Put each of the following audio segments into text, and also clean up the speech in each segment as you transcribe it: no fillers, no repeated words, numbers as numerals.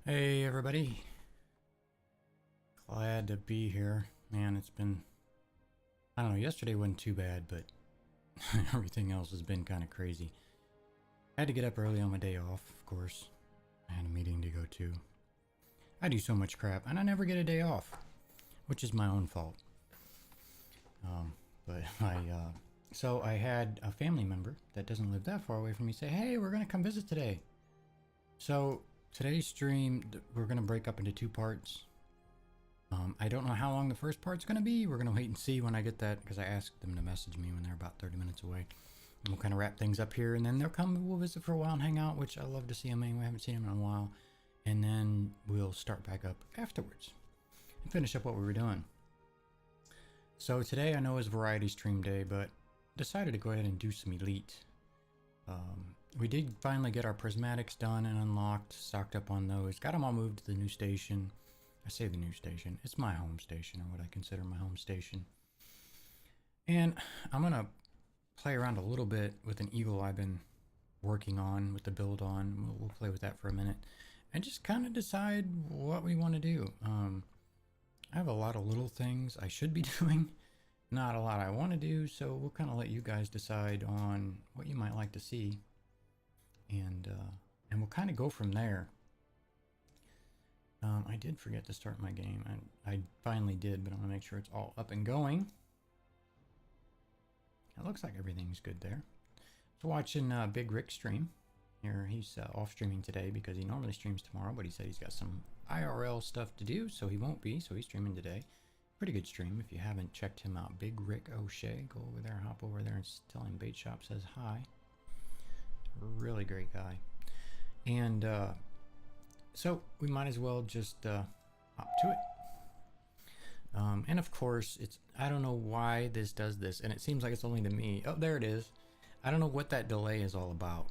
Hey everybody, glad to be here. Man, it's been, I don't know, yesterday wasn't too bad, but everything else has been kind of crazy. I had to get up early on my day off, of course. I had a meeting to go to. I do so much crap, and I never get a day off, which is my own fault. So I had a family member that doesn't live that far away from me say, hey, we're going to come visit today. So today's stream, we're going to break up into two parts. I don't know how long the first part's going to be. We're going to wait and see when I get that, because I asked them to message me when they're about 30 minutes away. And we'll kind of wrap things up here, and then they'll come, we'll visit for a while and hang out, which I love to see them anyway. I haven't seen them in a while. And then we'll start back up afterwards and finish up what we were doing. So today I know is variety stream day, but decided to go ahead and do some elite. We did finally get our prismatics done and unlocked, stocked up on those, got them all moved to the new station. I say the new station, it's my home station, or what I consider my home station. And I'm gonna play around a little bit with an eagle I've been working on with the build on. We'll play with that for a minute and just kind of decide what we want to do. I have a lot of little things I should be doing, not a lot I want to do, so we'll kind of let you guys decide on what you might like to see, and we'll kind of go from there. I did forget to start my game. I finally did, but I want to make sure it's all up and going. It looks like everything's good there. So watching Big Rick stream. Here he's off streaming today because he normally streams tomorrow, but he said he's got some IRL stuff to do, so he won't be, so he's streaming today. Pretty good stream. If you haven't checked him out, Big Rick O'Shea, go over there, hop over there and tell him Bait Shop says hi. Really great guy. And so we might as well just hop to it. And of course, I don't know why this does this, and it seems like it's only to me. Oh, there it is. I don't know what that delay is all about.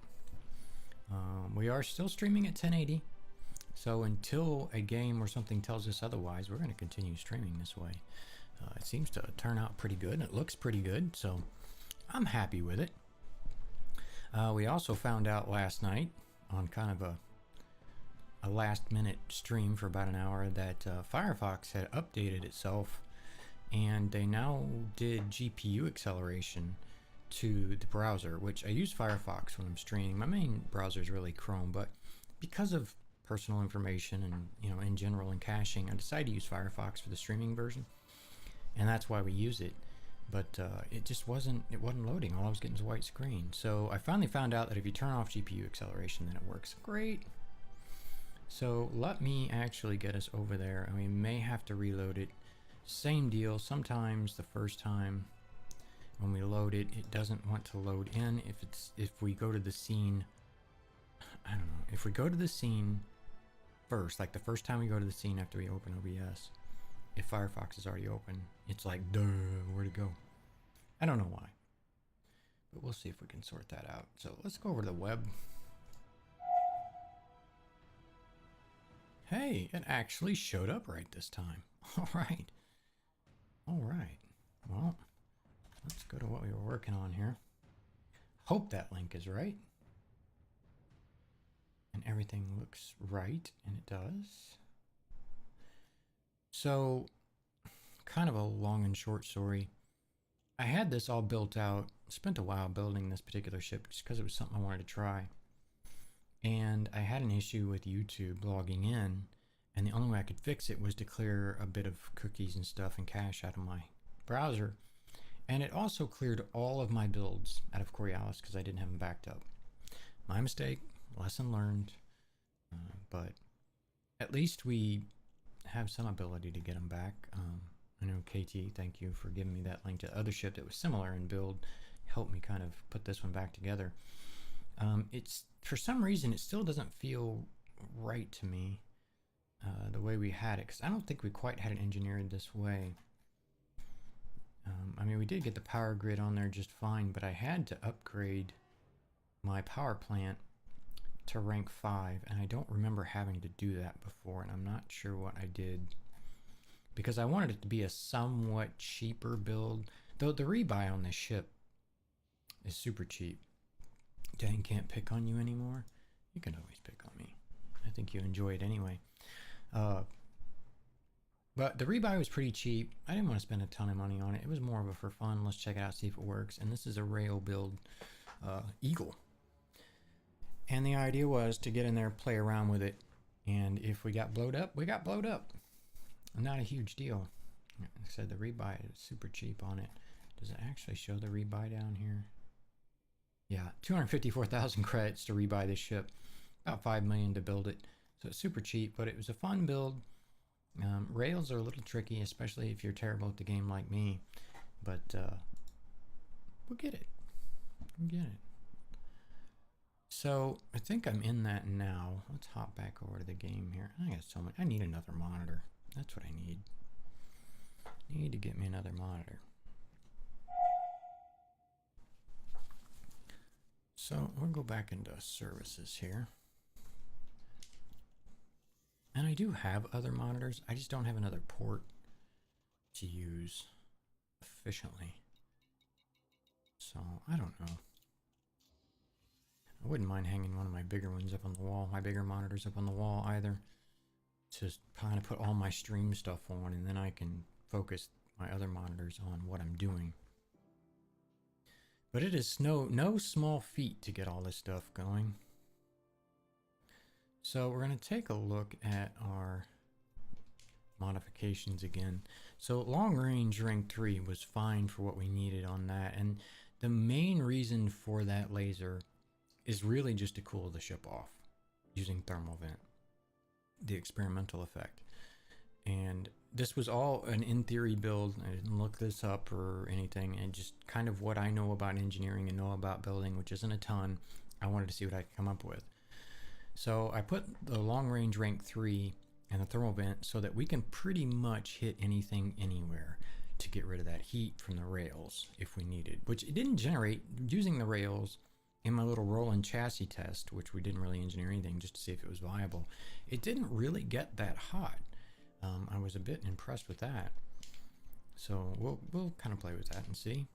We are still streaming at 1080. So until a game or something tells us otherwise, we're going to continue streaming this way. It seems to turn out pretty good, and it looks pretty good, so I'm happy with it. We also found out last night on kind of a last minute stream for about an hour that Firefox had updated itself, and they now did GPU acceleration to the browser, which I use Firefox when I'm streaming. My main browser is really Chrome, but because of personal information and, you know, in general and caching, I decided to use Firefox for the streaming version, and that's why we use it. But it just wasn't loading. All I was getting was a white screen. So I finally found out that if you turn off GPU acceleration, then it works great. So let me actually get us over there, and we may have to reload it. Same deal. Sometimes the first time when we load it, it doesn't want to load in. If we go to the scene, I don't know. If we go to the scene first, like the first time we go to the scene after we open OBS, if Firefox is already open, it's like, duh, where'd it go? I don't know why, but we'll see if we can sort that out. So let's go over to the web. Hey, it actually showed up right this time. All right. All right. Well, let's go to what we were working on here. Hope that link is right. And everything looks right, and it does. So, kind of a long and short story. I had this all built out, spent a while building this particular ship just because it was something I wanted to try. And I had an issue with YouTube logging in, and the only way I could fix it was to clear a bit of cookies and stuff and cache out of my browser. And it also cleared all of my builds out of Coriolis because I didn't have them backed up. My mistake, lesson learned, but at least we have some ability to get them back. I know KT, thank you for giving me that link to the other ship that was similar in build, helped me kind of put this one back together. It's, for some reason, it still doesn't feel right to me, the way we had it, because I don't think we quite had it engineered this way. I mean, we did get the power grid on there just fine, but I had to upgrade my power plant to rank 5, and I don't remember having to do that before, and I'm not sure what I did, because I wanted it to be a somewhat cheaper build, though the rebuy on this ship is super cheap. Dang, can't pick on you anymore. You can always pick on me. I think you enjoy it anyway. But the rebuy was pretty cheap. I didn't want to spend a ton of money on it. It was more of a for fun. Let's check it out, see if it works. And this is a rail build Eagle. And the idea was to get in there, play around with it. And if we got blowed up, we got blowed up. Not a huge deal. Like I said, the rebuy is super cheap on it. Does it actually show the rebuy down here? Yeah, 254,000 credits to rebuy this ship. About 5 million to build it. So it's super cheap, but it was a fun build. Rails are a little tricky, especially if you're terrible at the game like me. But we'll get it. We'll get it. So I think I'm in that now. Let's hop back over to the game here. I got so much. I need another monitor. That's what I need. Need to get me another monitor. So we'll go back into services here. And I do have other monitors. I just don't have another port to use efficiently. So I don't know. I wouldn't mind hanging one of my bigger ones up on the wall, my bigger monitors up on the wall either. To kind of put all my stream stuff on, and then I can focus my other monitors on what I'm doing. But it is no small feat to get all this stuff going. So we're going to take a look at our modifications again. So long range rank 3 was fine for what we needed on that, and the main reason for that laser is really just to cool the ship off using thermal vent, the experimental effect. And this was all an in theory build. I didn't look this up or anything, and just kind of what I know about engineering and know about building, which isn't a ton. I wanted to see what I could come up with. So I put the long range rank 3 and the thermal vent so that we can pretty much hit anything anywhere to get rid of that heat from the rails if we needed, which it didn't generate using the rails. In my little roll-in chassis test, which we didn't really engineer anything just to see if it was viable, it didn't really get that hot. I was a bit impressed with that. So we'll kind of play with that and see.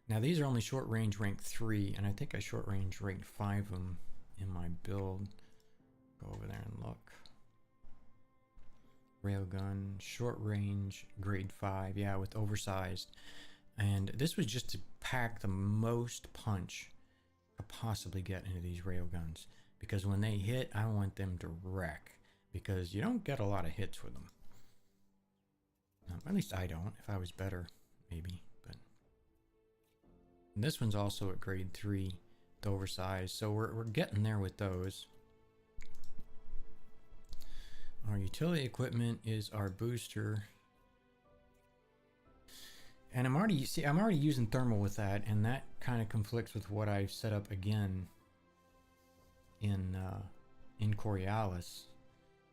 Now these are only short range rank 3, and I think I short range ranked 5 of them in my build. Go over there and look. Railgun, short range, grade 5, yeah, with oversized. And this was just to pack the most punch I could possibly get into these railguns, because when they hit, I want them to wreck, because you don't get a lot of hits with them. At least I don't. If I was better, maybe. But and this one's also at grade 3, the oversized, so we're getting there with those. Our utility equipment is our booster. And I'm already using thermal with that, and that kind of conflicts with what I've set up again in Coriolis.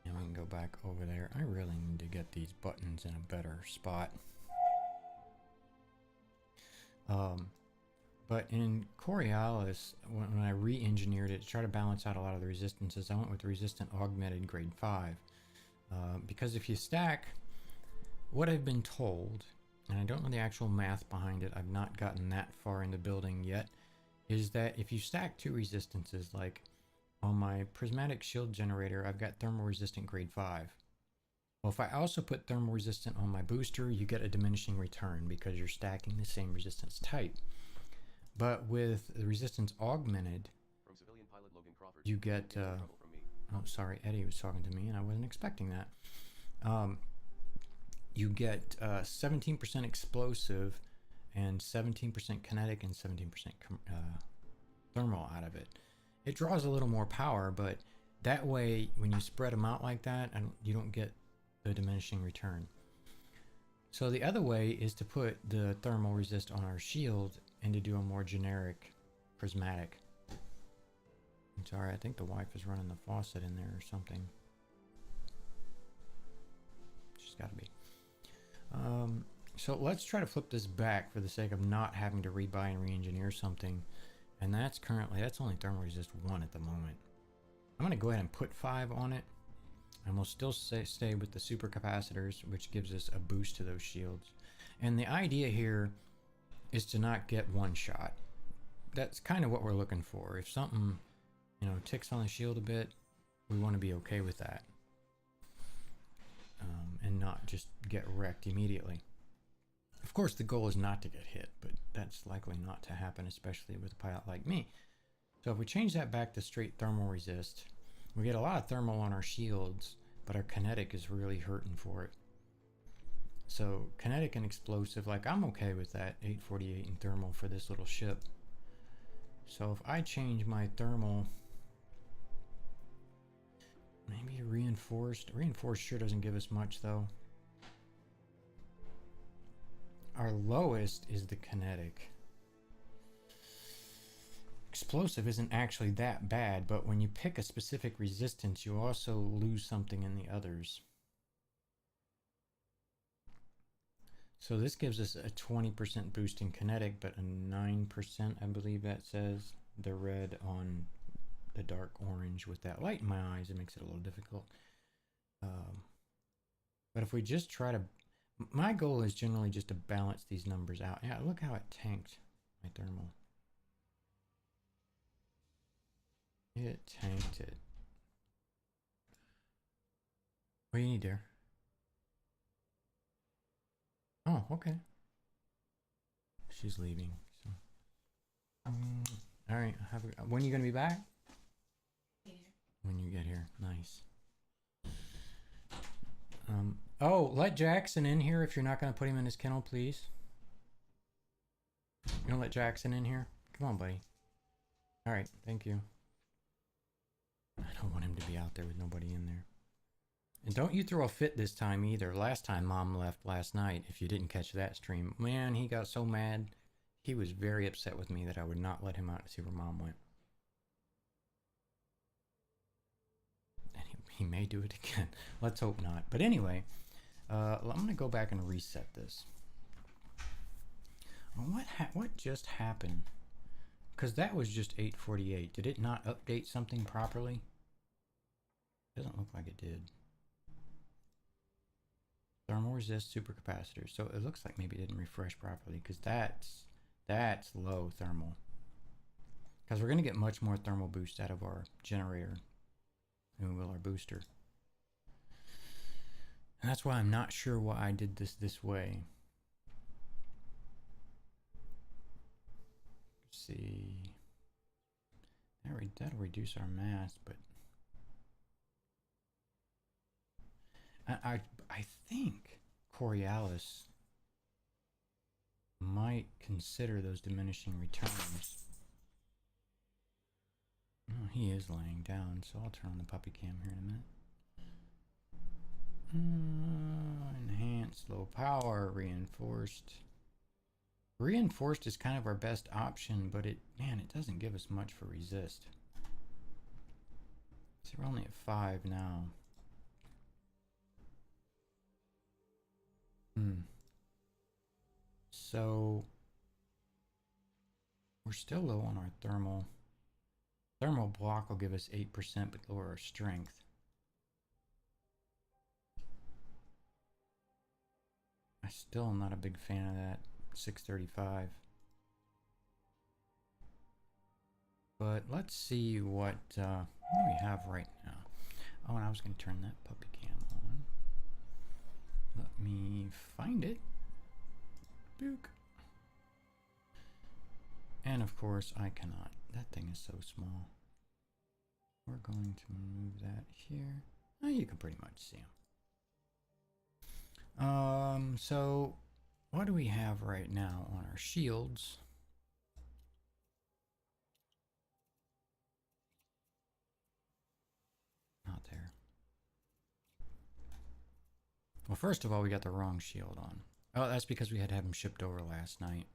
And we can go back over there. I really need to get these buttons in a better spot. But in Coriolis, when I re-engineered it to try to balance out a lot of the resistances, I went with resistant augmented grade 5. Because if you stack, what I've been told, and I don't know the actual math behind it, I've not gotten that far into building yet, is that if you stack 2 resistances, like on my prismatic shield generator, I've got thermal resistant grade 5. Well, if I also put thermal resistant on my booster, you get a diminishing return because you're stacking the same resistance type. But with the resistance augmented, you get, oh sorry, Eddie was talking to me and I wasn't expecting that. You get 17% explosive and 17% kinetic and 17% thermal out of it. It draws a little more power, but that way, when you spread them out like that, you don't get the diminishing return. So the other way is to put the thermal resist on our shield and to do a more generic prismatic. I'm sorry, I think the wife is running the faucet in there or something. She's got to be. So let's try to flip this back for the sake of not having to rebuy and re-engineer something. And that's only thermal resist 1 at the moment. I'm going to go ahead and put 5 on it. And we'll still stay with the supercapacitors, which gives us a boost to those shields. And the idea here is to not get one shot. That's kind of what we're looking for. If something, ticks on the shield a bit, we want to be okay with that. just get wrecked immediately. Of course, the goal is not to get hit, but that's likely not to happen, especially with a pilot like me. So if we change that back to straight thermal resist, we get a lot of thermal on our shields, but our kinetic is really hurting for it. So kinetic and explosive, like I'm okay with that 848 in thermal for this little ship. So if I change my thermal, maybe reinforced. Reinforced sure doesn't give us much though. Our lowest is the kinetic. Explosive isn't actually that bad, but when you pick a specific resistance, you also lose something in the others. So this gives us a 20% boost in kinetic, but a 9%, I believe that says, the red on the dark orange. With that light in my eyes, it makes it a little difficult. But if we just try to, my goal is generally just to balance these numbers out. Yeah, look how it tanked my thermal. It tanked it. What do you need there? Oh, okay. She's leaving. So, all right. When are you gonna be back? When you get here. Nice. Oh, let Jackson in here if you're not gonna put him in his kennel, please. You gonna let Jackson in here? Come on, buddy. All right. Thank you. I don't want him to be out there with nobody in there. And don't you throw a fit this time either. Last time Mom left last night, if you didn't catch that stream, man, he got so mad. He was very upset with me that I would not let him out to see where Mom went. And he may do it again. Let's hope not. But anyway, I'm going to go back and reset this. What just happened? Because that was just 848. Did it not update something properly? Doesn't look like it did. Thermal resist supercapacitor. So it looks like maybe it didn't refresh properly, because that's low thermal. Because we're going to get much more thermal boost out of our generator than we will our booster. And that's why I'm not sure why I did this way. Let's see. That'll reduce our mass, but I think Coriolis might consider those diminishing returns. Oh, he is laying down, so I'll turn on the puppy cam here in a minute. Enhanced, low power, reinforced. Reinforced is kind of our best option, but it doesn't give us much for resist. So we're only at 5 now. So we're still low on our thermal. Thermal block will give us 8%, but lower our strength. I still am not a big fan of that 635. But let's see what do we have right now. Oh, and I was going to turn that puppy cam on. Let me find it. Book. And of course, I cannot. That thing is so small. We're going to move that here. Oh, you can pretty much see them. So what do we have right now on our shields? Not there. Well, first of all, we got the wrong shield on. Oh, that's because we had to have them shipped over last night.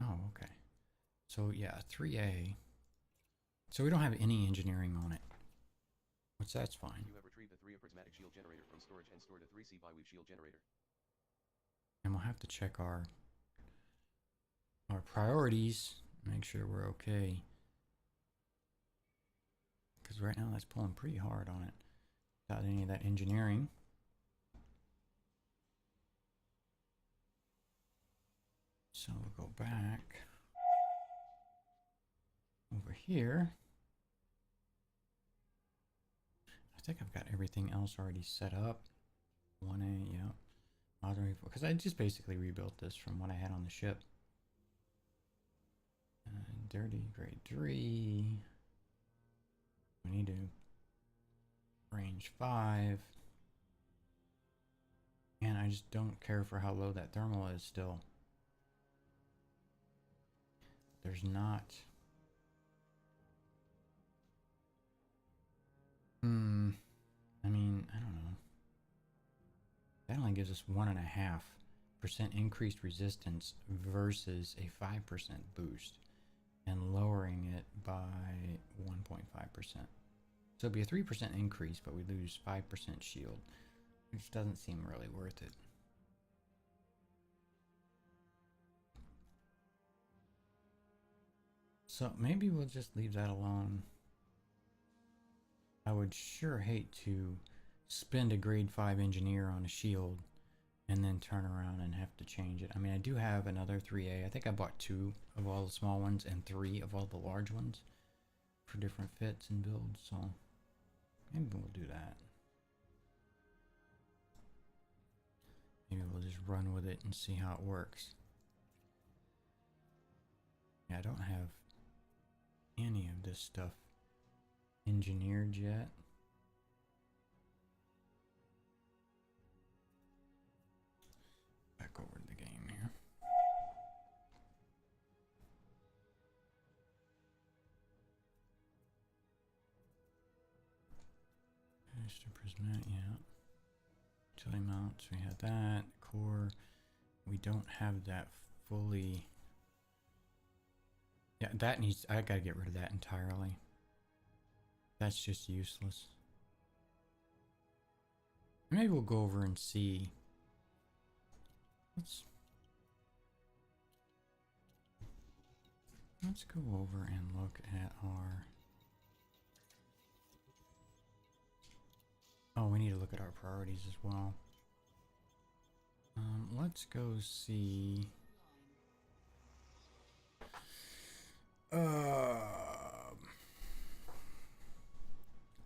Oh, okay. So yeah, 3A. So we don't have any engineering on it. Which that's fine. You have retrieved a 3A prismatic shield generator from storage and stored a 3C bi-weave shield generator. And we'll have to check our priorities, make sure we're okay. Because right now that's pulling pretty hard on it. Without any of that engineering. So we'll go back over here. think I've got everything else already set up. 1A, yeah. Because I just basically rebuilt this from what I had on the ship. Dirty, grade 3. We need to range 5. And I just don't care for how low that thermal is still. There's not... I mean, I don't know. That only gives us 1.5% increased resistance versus a 5% boost, and lowering it by 1.5%. So it'd be a 3% increase, but we lose 5% shield, which doesn't seem really worth it. So maybe we'll just leave that alone. I would sure hate to spend a grade 5 engineer on a shield and then turn around and have to change it. I mean, I do have another 3A. I think I bought 2 of all the small ones and 3 of all the large ones for different fits and builds, so maybe we'll do that. Maybe we'll just run with it and see how it works. Yeah, I don't have any of this stuff engineered yet. Back over to the game here. Mr. Prismatic, yeah. Utility mounts, we had that. Core, we don't have that fully. Yeah, that needs, I gotta get rid of that entirely. That's just useless. Maybe we'll go over and see. Let's go over and look at our... Oh, we need to look at our priorities as well. Let's go see...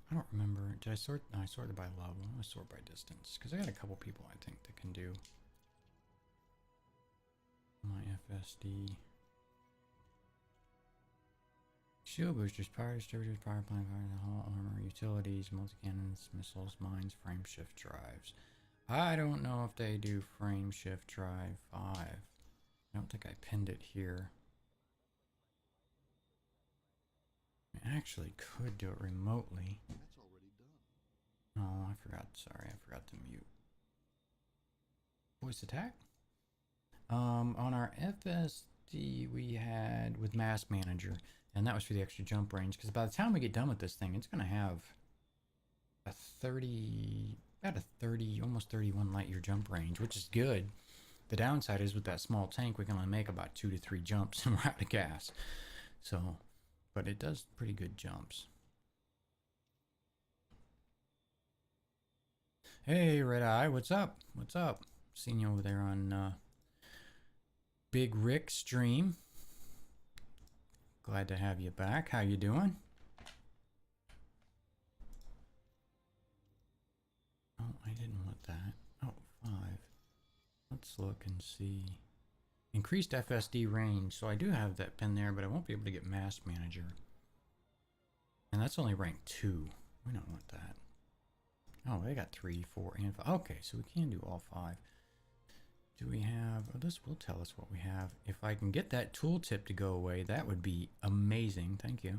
I don't remember. Did I sort? No, I sorted by level. I'm gonna sort by distance because I got a couple people I think that can do my FSD. Shield boosters, power distributors, power plant, hull armor, utilities, multi-cannons, missiles, mines, frame shift drives. I don't know if they do frame shift drive 5. I don't think I pinned it here. I actually could do it remotely. That's already done. Oh, I forgot. Sorry, I forgot to mute. Voice attack? On our FSD, we had with Mass Manager, and that was for the extra jump range, because by the time we get done with this thing, it's going to have a 30, about a 30, almost 31 light year jump range, which is good. The downside is with that small tank, we can only make about 2 to 3 jumps and we're out of gas. So... but it does pretty good jumps. Hey, Red Eye, what's up? What's up? Seen you over there on Big Rick stream. Glad to have you back. How you doing? Oh, I didn't want that. Oh, 5. Let's look and see. Increased FSD range, so I do have that pin there, but I won't be able to get Mass Manager. And that's only rank 2. We don't want that. Oh, they got 3, 4, and 5. Okay, so we can do all 5. Do we have... oh, this will tell us what we have. If I can get that tooltip to go away, that would be amazing. Thank you.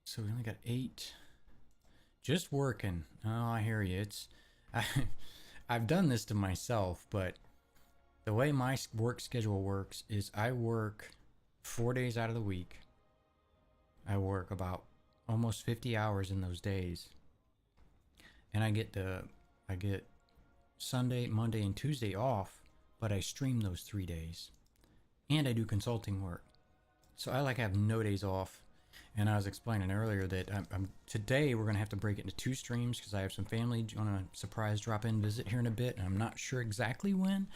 So we only got 8. Just working. Oh, I hear you. It's... I've done this to myself, but the way my work schedule works is I work 4 days out of the week. I work about almost 50 hours in those days. And I get Sunday, Monday, and Tuesday off, but I stream those 3 days. And I do consulting work. So I have no days off. And I was explaining earlier that today we're going to have to break it into 2 streams because I have some family on a surprise drop-in visit here in a bit. And I'm not sure exactly when.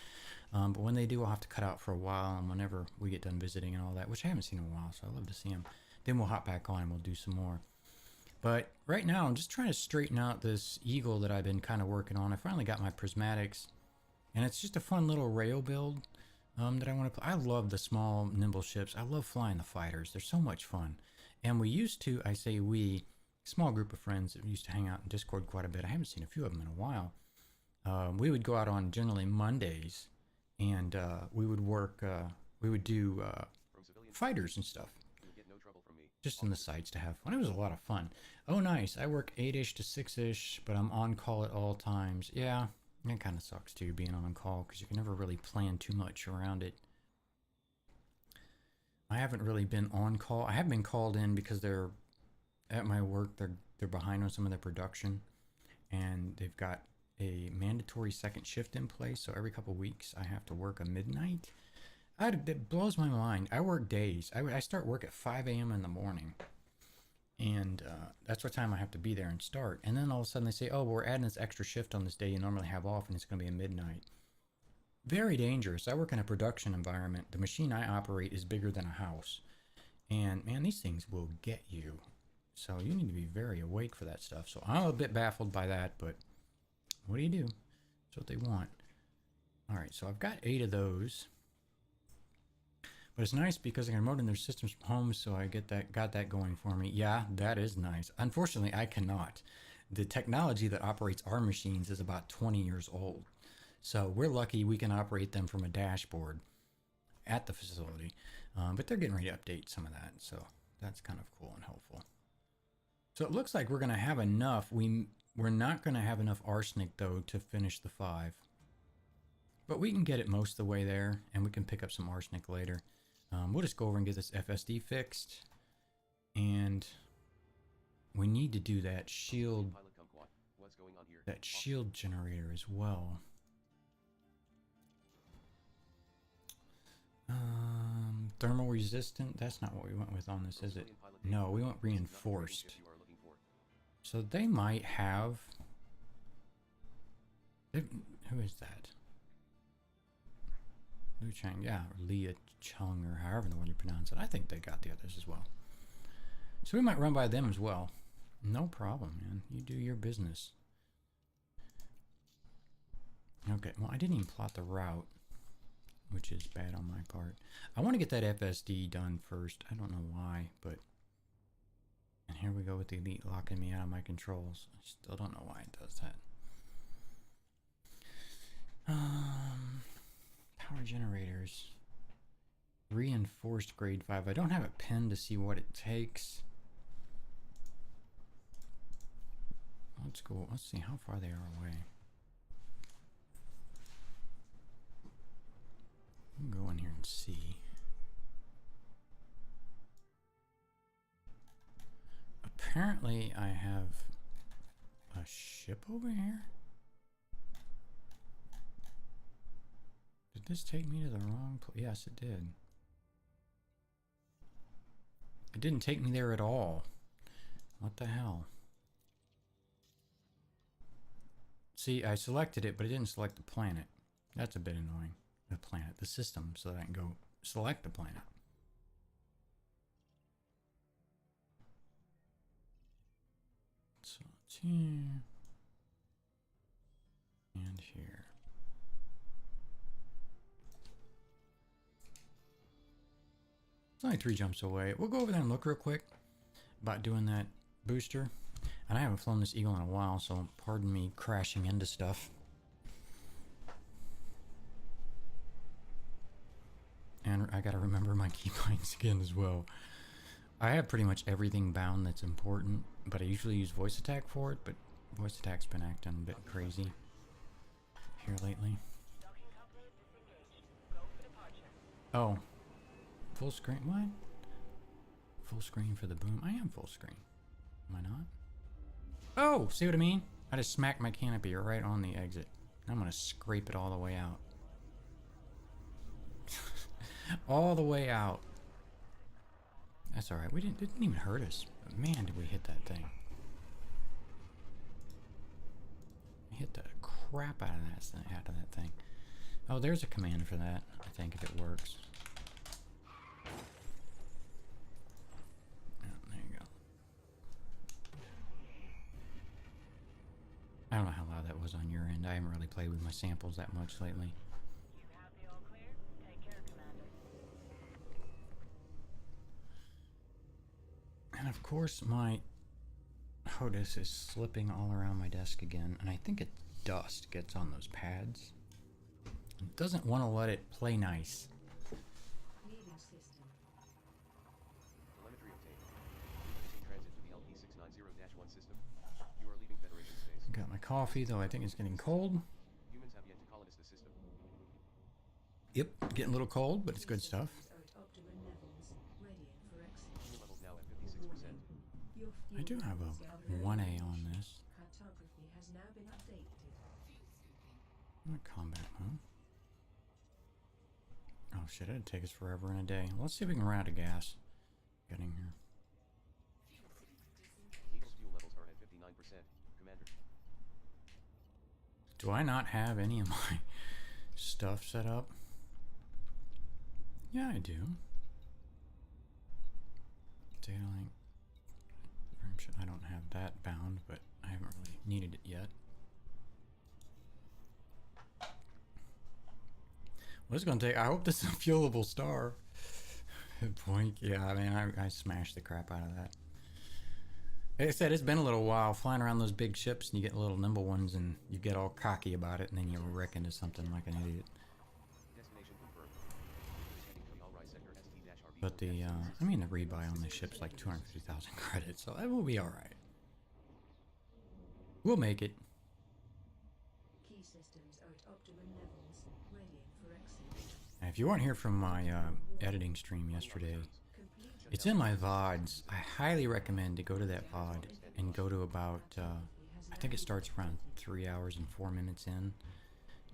But when they do, I'll have to cut out for a while. And whenever we get done visiting and all that, which I haven't seen in a while, so I'd love to see them. Then we'll hop back on and we'll do some more. But right now, I'm just trying to straighten out this Eagle that I've been kind of working on. I finally got my Prismatics, and it's just a fun little rail build that I want to play. I love the small, nimble ships. I love flying the fighters. They're so much fun. And we used to, I say we, small group of friends that used to hang out in Discord quite a bit. I haven't seen a few of them in a while. We would go out on generally Mondays, and we would work, we would do fighters and stuff. Just in the sites to have fun. It was a lot of fun. Oh, nice. I work 8-ish to 6-ish, but I'm on call at all times. Yeah, it kind of sucks too, being on call, because you can never really plan too much around it. I haven't really been on call. I have been called in because they're at my work. They're behind on some of their production, and they've got a mandatory second shift in place. So every couple weeks, I have to work a midnight. It blows my mind. I work days. I start work at 5 a.m. in the morning. And that's what time I have to be there and start. And then all of a sudden they say, oh, well, we're adding this extra shift on this day you normally have off, and it's going to be a midnight. Very dangerous. I work in a production environment. The machine I operate is bigger than a house. And, man, these things will get you. So you need to be very awake for that stuff. So I'm a bit baffled by that, but what do you do? That's what they want. All right, so I've got 8 of those. But it's nice because I can remote in their systems from home, so I got that going for me. Yeah, that is nice. Unfortunately, I cannot. The technology that operates our machines is about 20 years old. So we're lucky we can operate them from a dashboard at the facility. But they're getting ready to update some of that, so that's kind of cool and helpful. So it looks like we're going to have enough. We're not going to have enough arsenic, though, to finish the 5. But we can get it most of the way there, and we can pick up some arsenic later. We'll just go over and get this FSD fixed, and we need to do that shield generator as well. Thermal resistant, that's not what we went with on this, is it? No, we went reinforced. So they might have... Who is that? Liu Chang, yeah, or Leah Chung, or however the one you pronounce it. I think they got the others as well. So we might run by them as well. No problem, man. You do your business. Okay, well, I didn't even plot the route, which is bad on my part. I want to get that FSD done first. I don't know why, but... And here we go with the Elite locking me out of my controls. I still don't know why it does that. Power generators. Reinforced grade 5. I don't have a pen to see what it takes. Let's go. Let's see how far they are away. I'll go in here and see. Apparently I have a ship over here. Did this take me to the wrong place? Yes, it did. It didn't take me there at all. What the hell? See, I selected it, but it didn't select the planet. That's a bit annoying. The planet, the system, so that I can go select the planet. So it's here. And here. It's only 3 jumps away. We'll go over there and look real quick about doing that booster. And I haven't flown this Eagle in a while, so pardon me crashing into stuff. And I gotta remember my keybinds again as well. I have pretty much everything bound that's important, but I usually use voice attack for it, but voice attack's been acting a bit crazy here lately. Oh. Full screen? What? Full screen for the boom? I am full screen. Am I not? Oh! See what I mean? I just smacked my canopy right on the exit. I'm gonna scrape it all the way out. All the way out. That's alright. It didn't even hurt us. But man, did we hit that thing. We hit the crap out of that thing. Oh, there's a command for that, I think, if it works. Oh, there you go. don't know how loud that was on your end. I haven't really played with my samples that much lately. You have the all clear? Take care, Commander. And of course, my HOTUS is slipping all around my desk again, and I think it's dust gets on those pads. It doesn't want to let it play nice. Leaving system. Telemetry obtained. Routine transit to the LP690-1 system. You are leaving Federation space. Got my coffee, though I think it's getting cold. Humans have yet to colonize the system. Yep, getting a little cold, but it's good stuff. Systems are at optimum levels, ready for exit. Fuel levels now at 56%. Your I do fuel have a levels are 1A low. on this. Cartography has now been updated. I'm in combat mode. Oh shit, it'd take us forever and a day. Let's see if we can run out of gas. Getting here. Eagle's fuel levels are at 59%. Commander. Do I not have any of my stuff set up? Yeah, I do. Data link. I don't have that bound, but I haven't really needed it yet. Well, it's gonna take. I hope this is a fuelable star. Point. Yeah, I mean, I smashed the crap out of that. Like I said, it's been a little while flying around those big ships, and you get little nimble ones, and you get all cocky about it, and then you wreck into something like an idiot. Destination confirmed. Heading to the Alright sector ST-RB. But the, I mean, the rebuy on this ship's like 250,000 credits, so that will be alright. We'll make it. Key systems are at optimum levels, ready for exit. And if you weren't here from my editing stream yesterday, Complete it's in my VODs. I highly recommend to go to that VOD and go to about, I think it starts around 3 hours and 4 minutes in.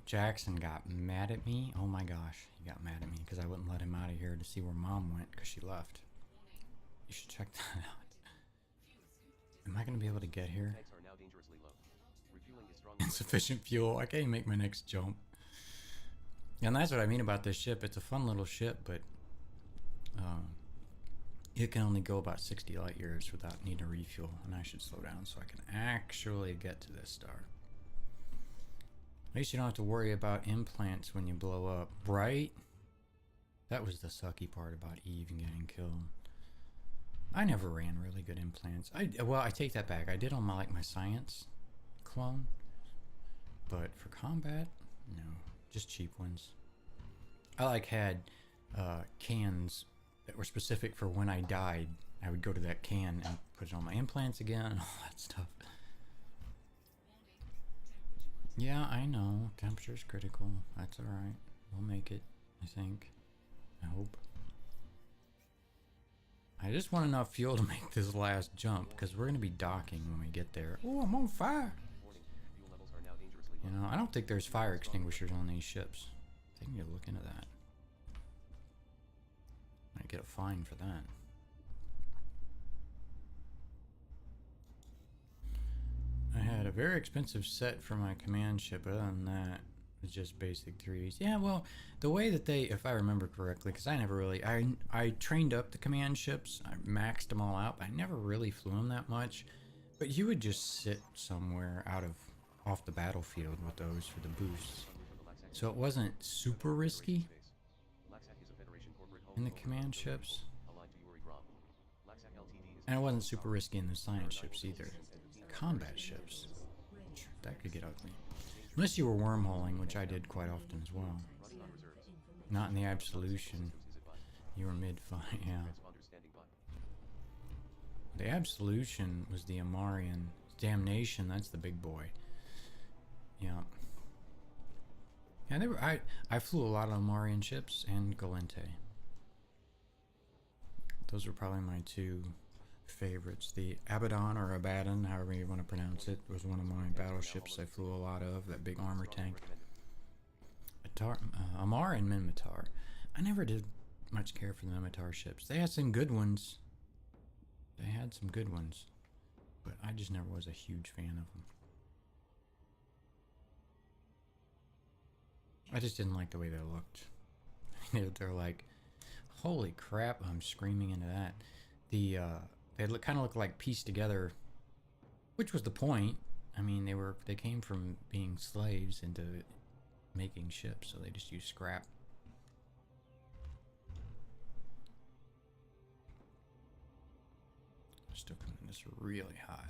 Jackson got mad at me. Oh my gosh, he got mad at me because I wouldn't let him out of here to see where Mom went because she left. You should check that out. Am I going to be able to get here? Tanks are now dangerously low. Refueling is strongly Insufficient fuel. I can't even make my next jump. And that's what I mean about this ship. It's a fun little ship, but it can only go about 60 light years without needing to refuel. And I should slow down so I can actually get to this star. At least you don't have to worry about implants when you blow up, right? That was the sucky part about Eve and getting killed. I never ran really good implants. Well, I take that back. I did on my science clone, but for combat, no, just cheap ones. I had cans that were specific for when I died. I would go to that can and put it on my implants again and all that stuff. Yeah, I know. Temperature's critical. That's alright. We'll make it, I think. I hope. I just want enough fuel to make this last jump, because we're going to be docking when we get there. Oh, I'm on fire! warning. Fuel levels are now dangerously low. You know, I don't think there's fire extinguishers on these ships. I think you look into that. Might get a fine for that. I had a very expensive set for my command ship, but other than that, it was just basic 3Ds. Yeah, well, the way that they, if I remember correctly, because I never really, I trained up the command ships, I maxed them all out, but I never really flew them that much. But you would just sit somewhere off the battlefield with those for the boosts. So it wasn't super risky in the command ships. And it wasn't super risky in the science ships either. Combat ships, that could get ugly. Unless you were wormholing, which I did quite often as well. Not in the Absolution. You were mid-fight, yeah. The Absolution was the Amarian. Damnation, that's the big boy. Yeah. Yeah, I flew a lot of Amarian ships and Galente. Those were probably my two favorites. The Abaddon or Abaddon, however you want to pronounce it, was one of my battleships I flew a lot of, that big armor tank. Amar and Minmatar. I never did much care for the Minmatar ships. They had some good ones. They had some good ones. But I just never was a huge fan of them. I just didn't like the way they looked. They're like, holy crap, I'm screaming into that. They kind of look like pieced together, which was the point. I mean, they came from being slaves into making ships, so they just use scrap. Still coming this really hot.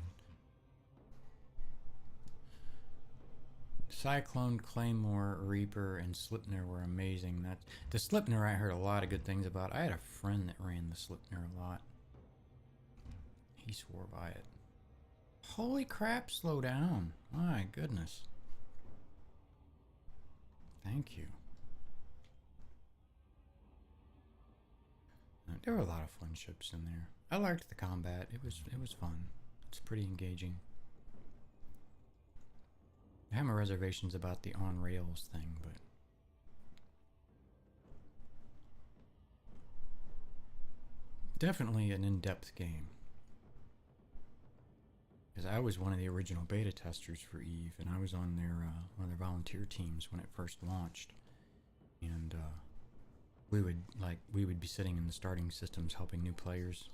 Cyclone, Claymore, Reaper, and Slipner were amazing. The Slipner I heard a lot of good things about. I had a friend that ran the Slipner a lot. He swore by it. Holy crap, slow down. My goodness. Thank you. There were a lot of fun ships in there. I liked the combat. It was fun. It's pretty engaging. I have my reservations about the on-rails thing, but definitely an in-depth game. Because I was one of the original beta testers for EVE, and I was on their one of their volunteer teams when it first launched, and we would be sitting in the starting systems helping new players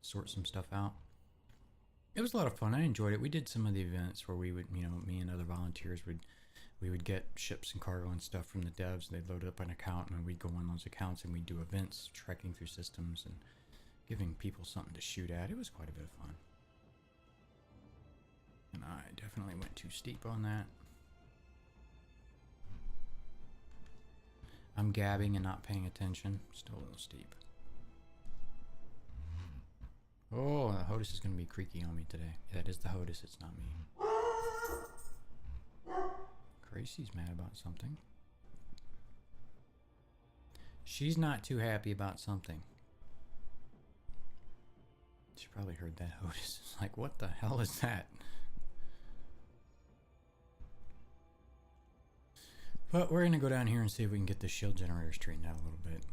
sort some stuff out. It was a lot of fun. I enjoyed it. We did some of the events where we would, me and other volunteers we would get ships and cargo and stuff from the devs. They'd load up an account, and we'd go on those accounts and we'd do events, trekking through systems and giving people something to shoot at. It was quite a bit of fun. And I definitely went too steep on that. I'm gabbing and not paying attention. Still a little steep. Oh, the HOTAS is going to be creaky on me today. That is the HOTAS, it's not me. Gracie's mad about something. She's not too happy about something. She probably heard that HOTAS. It's like, what the hell is that? But we're going to go down here and see if we can get the shield generator straightened out a little bit.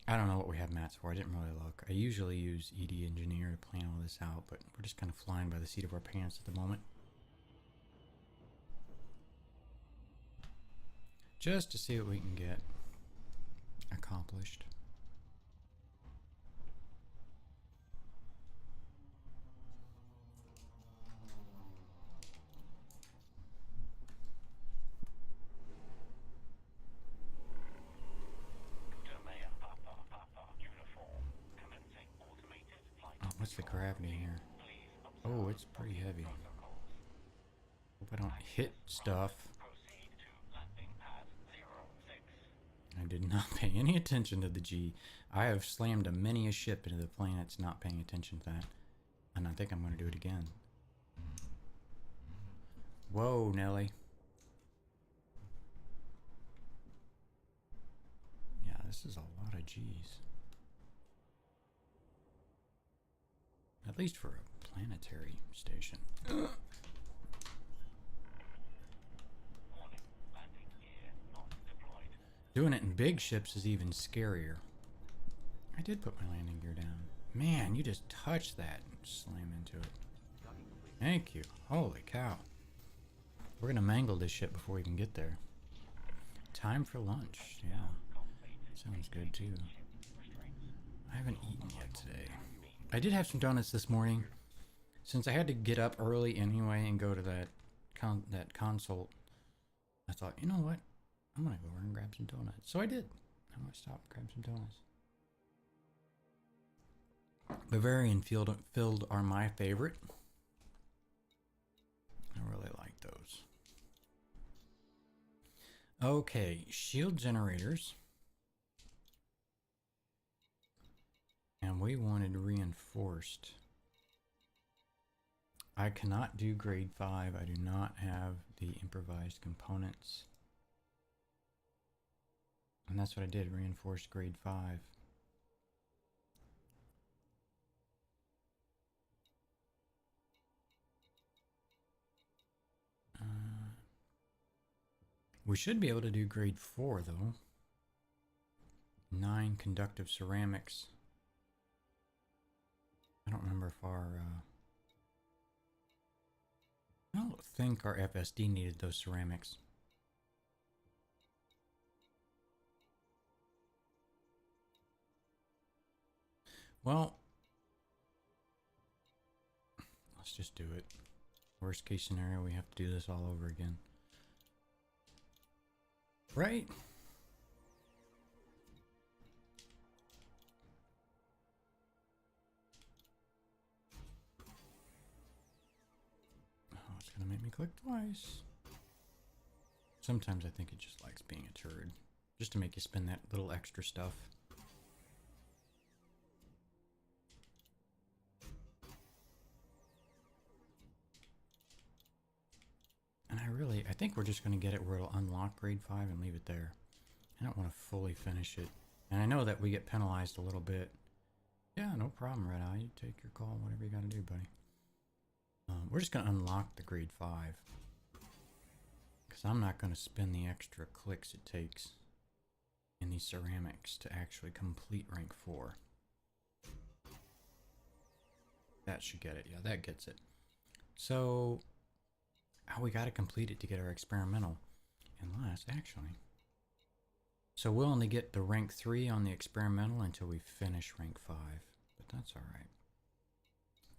I don't know what we have mats for. I didn't really look. I usually use ED Engineer to plan all this out, but we're just kind of flying by the seat of our pants at the moment. Just to see what we can get accomplished. Oh, what's the gravity here? Oh, it's pretty heavy. Hope I don't hit stuff. I did not pay any attention to the G. I have slammed many a ship into the planets not paying attention to that. And I think I'm going to do it again. Whoa, Nelly. Yeah, this is a lot of G's. At least for a planetary station. Doing it in big ships is even scarier. I did put my landing gear down. Man, you just touched that and slam into it. Thank you. Holy cow. We're gonna mangle this ship before we even get there. Time for lunch. Yeah. Sounds good too. I haven't eaten yet today. I did have some donuts this morning. Since I had to get up early anyway and go to that consult, I thought, you know what? I'm gonna go over and grab some donuts. So I did. I'm gonna stop and grab some donuts. Bavarian filled are my favorite. I really like those. Okay, shield generators. And we wanted reinforced. I cannot do grade 5. I do not have the improvised components. And that's what I did, reinforced grade 5. We should be able to do grade 4 though. 9 conductive ceramics. I don't remember if our I don't think our FSD needed those ceramics. Well, let's just do it. Worst case scenario, we have to do this all over again. Right? Oh, it's gonna make me click twice. Sometimes I think it just likes being a turd. Just to make you spend that little extra stuff. And I think we're just going to get it where it'll unlock grade 5 and leave it there. I don't want to fully finish it. And I know that we get penalized a little bit. Yeah, no problem, Red Eye. You take your call, whatever you got to do, buddy. We're just going to unlock the grade 5. Because I'm not going to spend the extra clicks it takes in these ceramics to actually complete rank 4. That should get it. Yeah, that gets it. So... oh, we got to complete it to get our experimental. Unless, actually. So we'll only get the rank 3 on the experimental until we finish rank 5. But that's alright.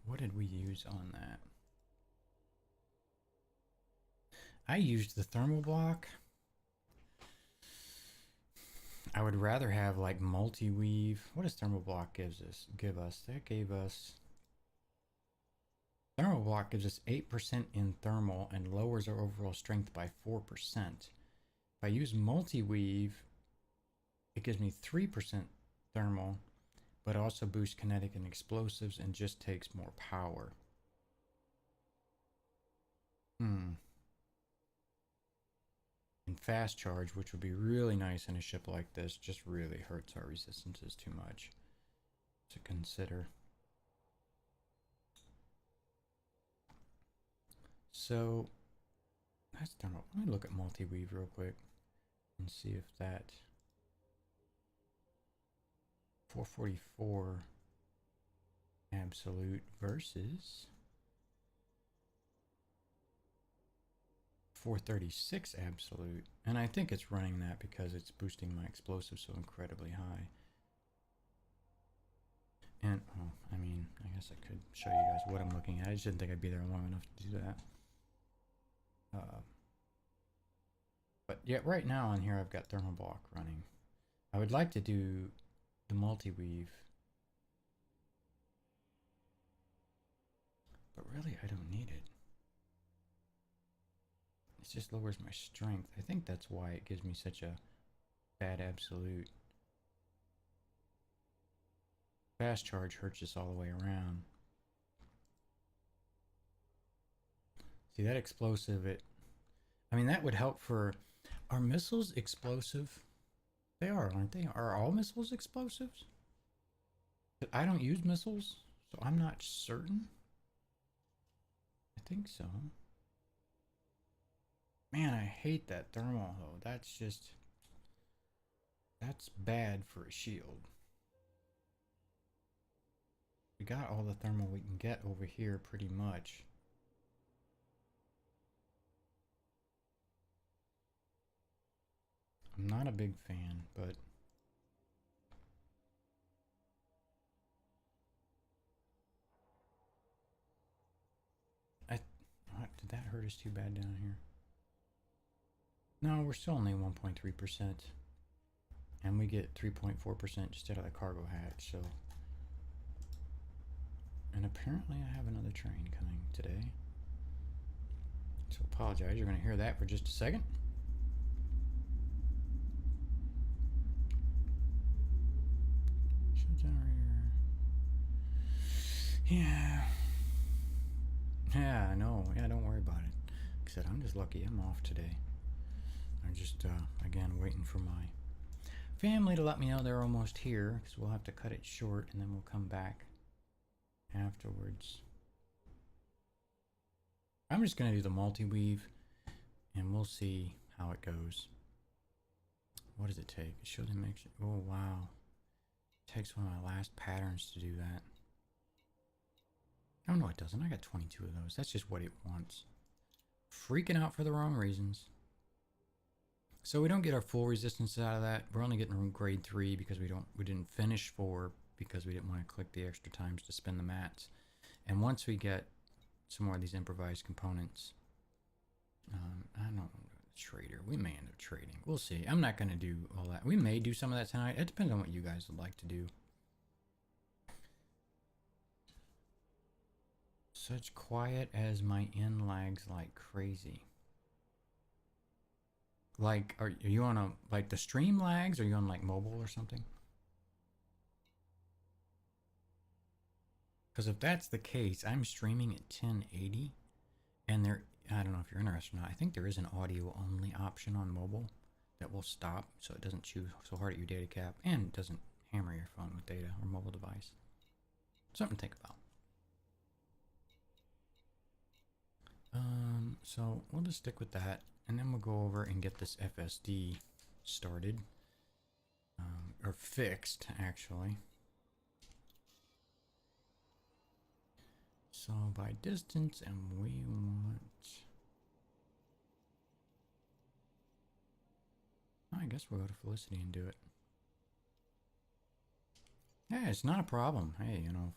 What did we use on that? I used the thermal block. I would rather have like multi-weave. What does thermal block give us? That gave us... thermal block gives us 8% in thermal and lowers our overall strength by 4%. If I use multi-weave, it gives me 3% thermal, but also boosts kinetic and explosives and just takes more power. And fast charge, which would be really nice in a ship like this, just really hurts our resistances too much to consider. So that's thermal. Let me look at multi-weave real quick and see if that 444 absolute versus 436 absolute. And I think it's running that because it's boosting my explosive so incredibly high. And, oh, I mean, I guess I could show you guys what I'm looking at. I just didn't think I'd be there long enough to do that. But yeah, right now on here I've got thermal block running. I would like to do the multi-weave. But really, I don't need it. It just lowers my strength. I think that's why it gives me such a bad absolute. Fast charge hurts us all the way around. See, that explosive, I mean, that would help for... Are missiles explosive? They are, aren't they? Are all missiles explosives? I don't use missiles, so I'm not certain. I think so. Man, I hate that thermal, though. That's just... that's bad for a shield. We got all the thermal we can get over here, pretty much. I'm not a big fan, but... did that hurt us too bad down here? No, we're still only 1.3%. And we get 3.4% just out of the cargo hatch, so... And apparently I have another train coming today. So apologize, you're going to hear that for just a second. Generator. Yeah. Yeah, I know. Yeah, don't worry about it. Like I said, I'm just lucky I'm off today. I'm just, again, waiting for my family to let me know they're almost here, because we'll have to cut it short, and then we'll come back afterwards. I'm just going to do the multi-weave, and we'll see how it goes. What does it take? It shows it makes it... oh, wow. It takes one of my last patterns to do that. Oh, no, it doesn't. I got 22 of those. That's just what it wants. Freaking out for the wrong reasons. So we don't get our full resistance out of that. We're only getting grade 3 because we didn't finish 4 because we didn't want to click the extra times to spin the mats. And once we get some more of these improvised components. I don't know, trader. We may end up trading. We'll see. I'm not going to do all that. We may do some of that tonight. It depends on what you guys would like to do. Such quiet as my in lags like crazy. Like, are you on a, like the stream lags? Or are you on like mobile or something? Because if that's the case, I'm streaming at 1080 and there, I don't know if you're interested or not, I think there is an audio only option on mobile that will stop so it doesn't chew so hard at your data cap and doesn't hammer your phone with data or mobile device. Something to think about. So we'll just stick with that and then we'll go over and get this FSD started, or fixed actually. So by distance, and we want, I guess we'll go to Felicity and do it. Yeah, it's not a problem. Hey, you know,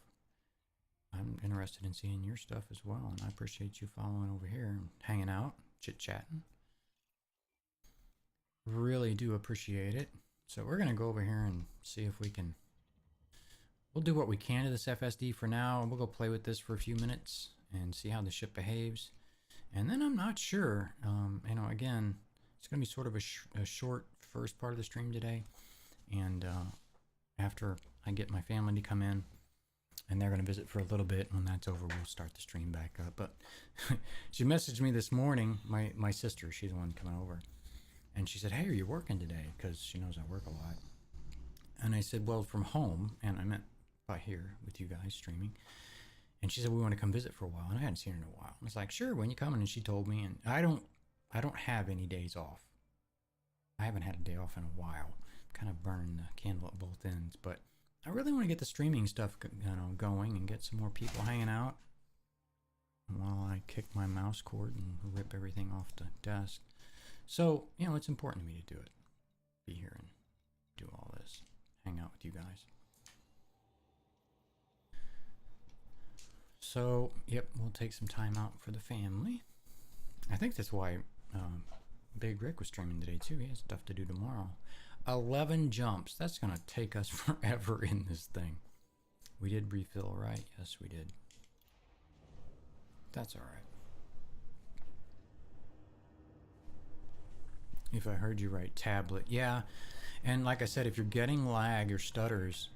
I'm interested in seeing your stuff as well, and I appreciate you following over here and hanging out, chit-chatting. Really do appreciate it. So we're going to go over here and see if we can, we'll do what we can to this FSD for now. We'll go play with this for a few minutes and see how the ship behaves. And then I'm not sure, you know, again, it's going to be sort of a short first part of the stream today. And after I get my family to come in, and they're going to visit for a little bit. When that's over, we'll start the stream back up. But she messaged me this morning, my sister, she's the one coming over. And she said, hey, are you working today? Because she knows I work a lot. And I said, well, from home. And I meant by here with you guys streaming. And she said, we want to come visit for a while. And I hadn't seen her in a while. I was like, sure, when you coming? And she told me. And I don't have any days off. I haven't had a day off in a while. Kind of burning the candle at both ends. But I really want to get the streaming stuff, you know, going and get some more people hanging out while I kick my mouse cord and rip everything off the desk. So, you know, it's important to me to do it. Be here and do all this. Hang out with you guys. So, yep, we'll take some time out for the family. I think that's why Big Rick was streaming today, too. He has stuff to do tomorrow. 11 jumps. That's going to take us forever in this thing. We did refill, right? Yes, we did. That's all right. If I heard you right, tablet. Yeah, and like I said, if you're getting lag or stutters,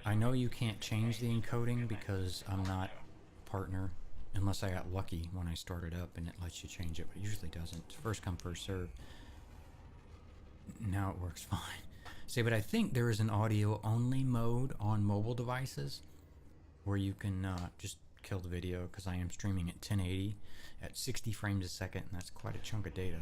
I know you can't change the encoding because I'm not a partner, unless I got lucky when I started up and it lets you change it, but it usually doesn't. It's first come, first serve. Now it works fine. See, but I think there is an audio only mode on mobile devices where you can just kill the video, because I am streaming at 1080 at 60 frames a second, and that's quite a chunk of data.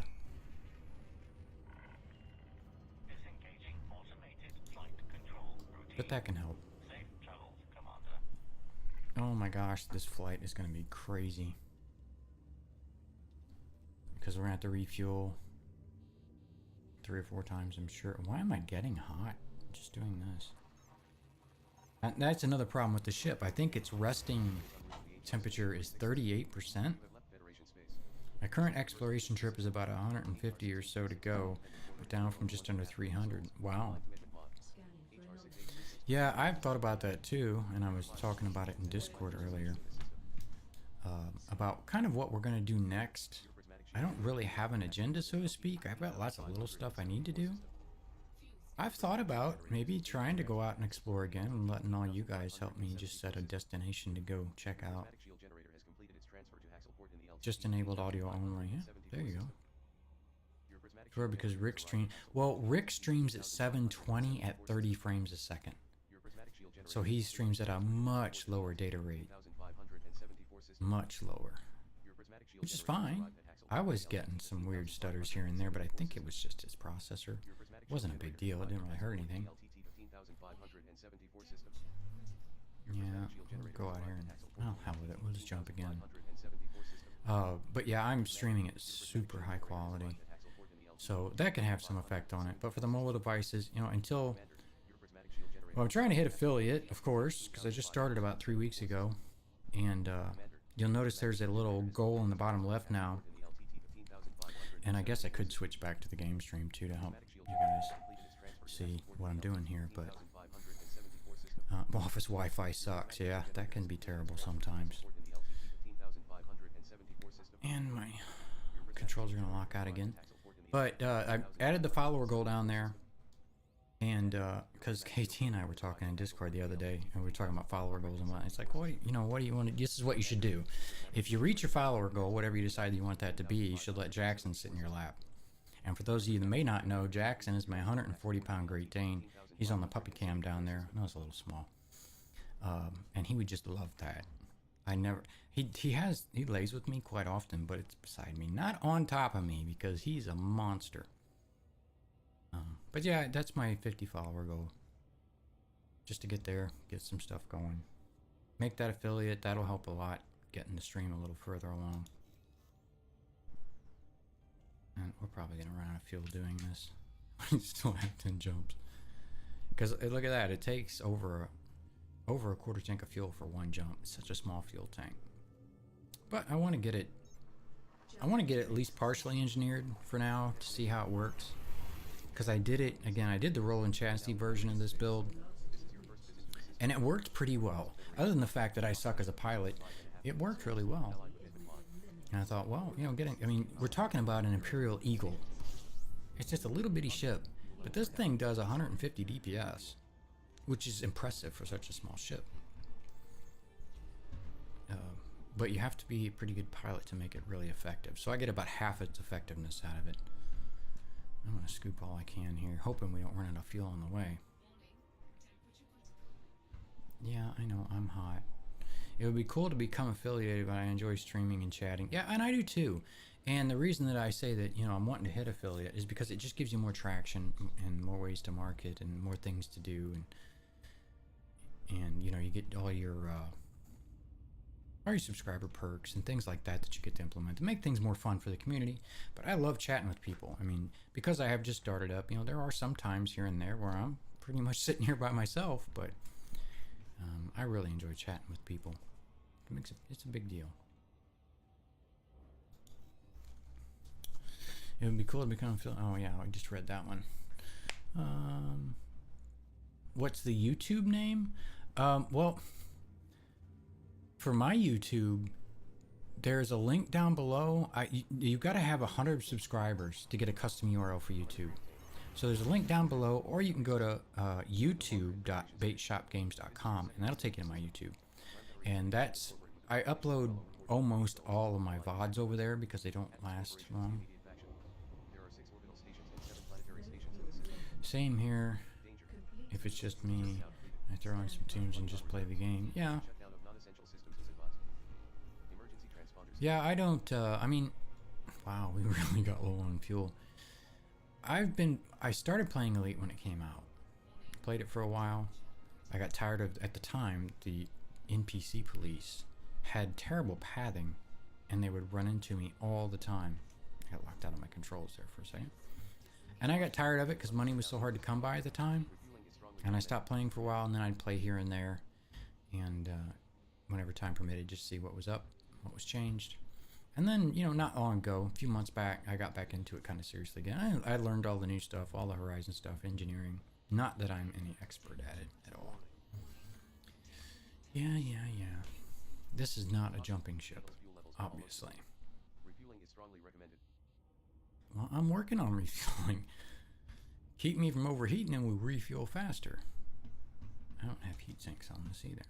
Disengaging automated flight control routine. But that can help. Safe travels, Commander. Oh my gosh, this flight is going to be crazy. Because we're going to have to refuel 3 or 4 times, I'm sure. Why am I getting hot just doing this? And that's another problem with the ship. I think its resting temperature is 38%. My current exploration trip is about 150 or so to go, but down from just under 300. Wow. Yeah, I've thought about that too, and I was talking about it in Discord earlier. About kind of what we're going to do next. I don't really have an agenda, so to speak. I've got lots of little stuff I need to do. I've thought about maybe trying to go out and explore again and letting all you guys help me just set a destination to go check out. Just enabled audio only. Yeah, there you go. Sure, because Rick stream. Well, Rick streams at 720 at 30 frames a second. So he streams at a much lower data rate. Much lower. Which is fine. I was getting some weird stutters here and there, but I think it was just his processor. It wasn't a big deal. It didn't really hurt anything. Yeah, we'll go out here and, oh, hell with it. We'll just jump again. But yeah, I'm streaming at super high quality. So that can have some effect on it. But for the mobile devices, you know, until... Well, I'm trying to hit affiliate, of course, because I just started about 3 weeks ago. And you'll notice there's a little goal in the bottom left now. And I guess I could switch back to the game stream too to help you guys see what I'm doing here. But office Wi-Fi sucks. Yeah, that can be terrible sometimes. And my controls are going to lock out again. But I added the follower goal down there. And because KT and I were talking in Discord the other day, and we were talking about follower goals and what, it's like, what do you want to? This is what you should do. If you reach your follower goal, whatever you decide you want that to be, you should let Jackson sit in your lap. And for those of you that may not know, Jackson is my 140-pound Great Dane. He's on the puppy cam down there. I know it's a little small, and he would just love that. He lays with me quite often, but it's beside me, not on top of me, because he's a monster. But yeah, that's my 50 follower goal. Just to get there, get some stuff going. Make that affiliate, that'll help a lot, getting the stream a little further along. And we're probably going to run out of fuel doing this. We still have 10 jumps. Because look at that, it takes over a quarter tank of fuel for one jump. It's such a small fuel tank. But I want to get it at least partially engineered for now to see how it works. Because I did it, again, I did the Roland Chassis version of this build, and it worked pretty well. Other than the fact that I suck as a pilot, it worked really well. And I thought, well, we're talking about an Imperial Eagle. It's just a little bitty ship, but this thing does 150 DPS, which is impressive for such a small ship. But you have to be a pretty good pilot to make it really effective. So I get about half its effectiveness out of it. I'm going to scoop all I can here, hoping we don't run out of fuel on the way. Yeah, I know, I'm hot. It would be cool to become affiliated, but I enjoy streaming and chatting. Yeah, and I do too. And the reason that I say that, I'm wanting to hit affiliate is because it just gives you more traction and more ways to market and more things to do. And you get all your subscriber perks and things like that you get to implement to make things more fun for the community. But I love chatting with people. I mean, because I have just started up, there are some times here and there where I'm pretty much sitting here by myself, but I really enjoy chatting with people. It's a big deal. It would be cool to become oh yeah, I just read that one. What's the YouTube name? Well, for my YouTube, there's a link down below. You've got to have 100 subscribers to get a custom URL for YouTube. So there's a link down below, or you can go to youtube.baitshopgames.com, and that'll take you to my YouTube. And I upload almost all of my VODs over there because they don't last long. Same here. If it's just me, I throw on some tunes and just play the game. Yeah. Yeah, I don't, wow, we really got low on fuel. I started playing Elite when it came out. Played it for a while. I got tired of, at the time, the NPC police had terrible pathing, and they would run into me all the time. I got locked out of my controls there for a second. And I got tired of it because money was so hard to come by at the time. And I stopped playing for a while, and then I'd play here and there. And whenever time permitted, just see what was up. What was changed. And then, not long ago, a few months back, I got back into it kind of seriously again. I learned all the new stuff, all the Horizon stuff, engineering. Not that I'm any expert at it at all. Yeah. This is not a jumping ship, obviously. Refueling is strongly recommended. Well, I'm working on refueling. Keep me from overheating and we'll refuel faster. I don't have heat sinks on this either.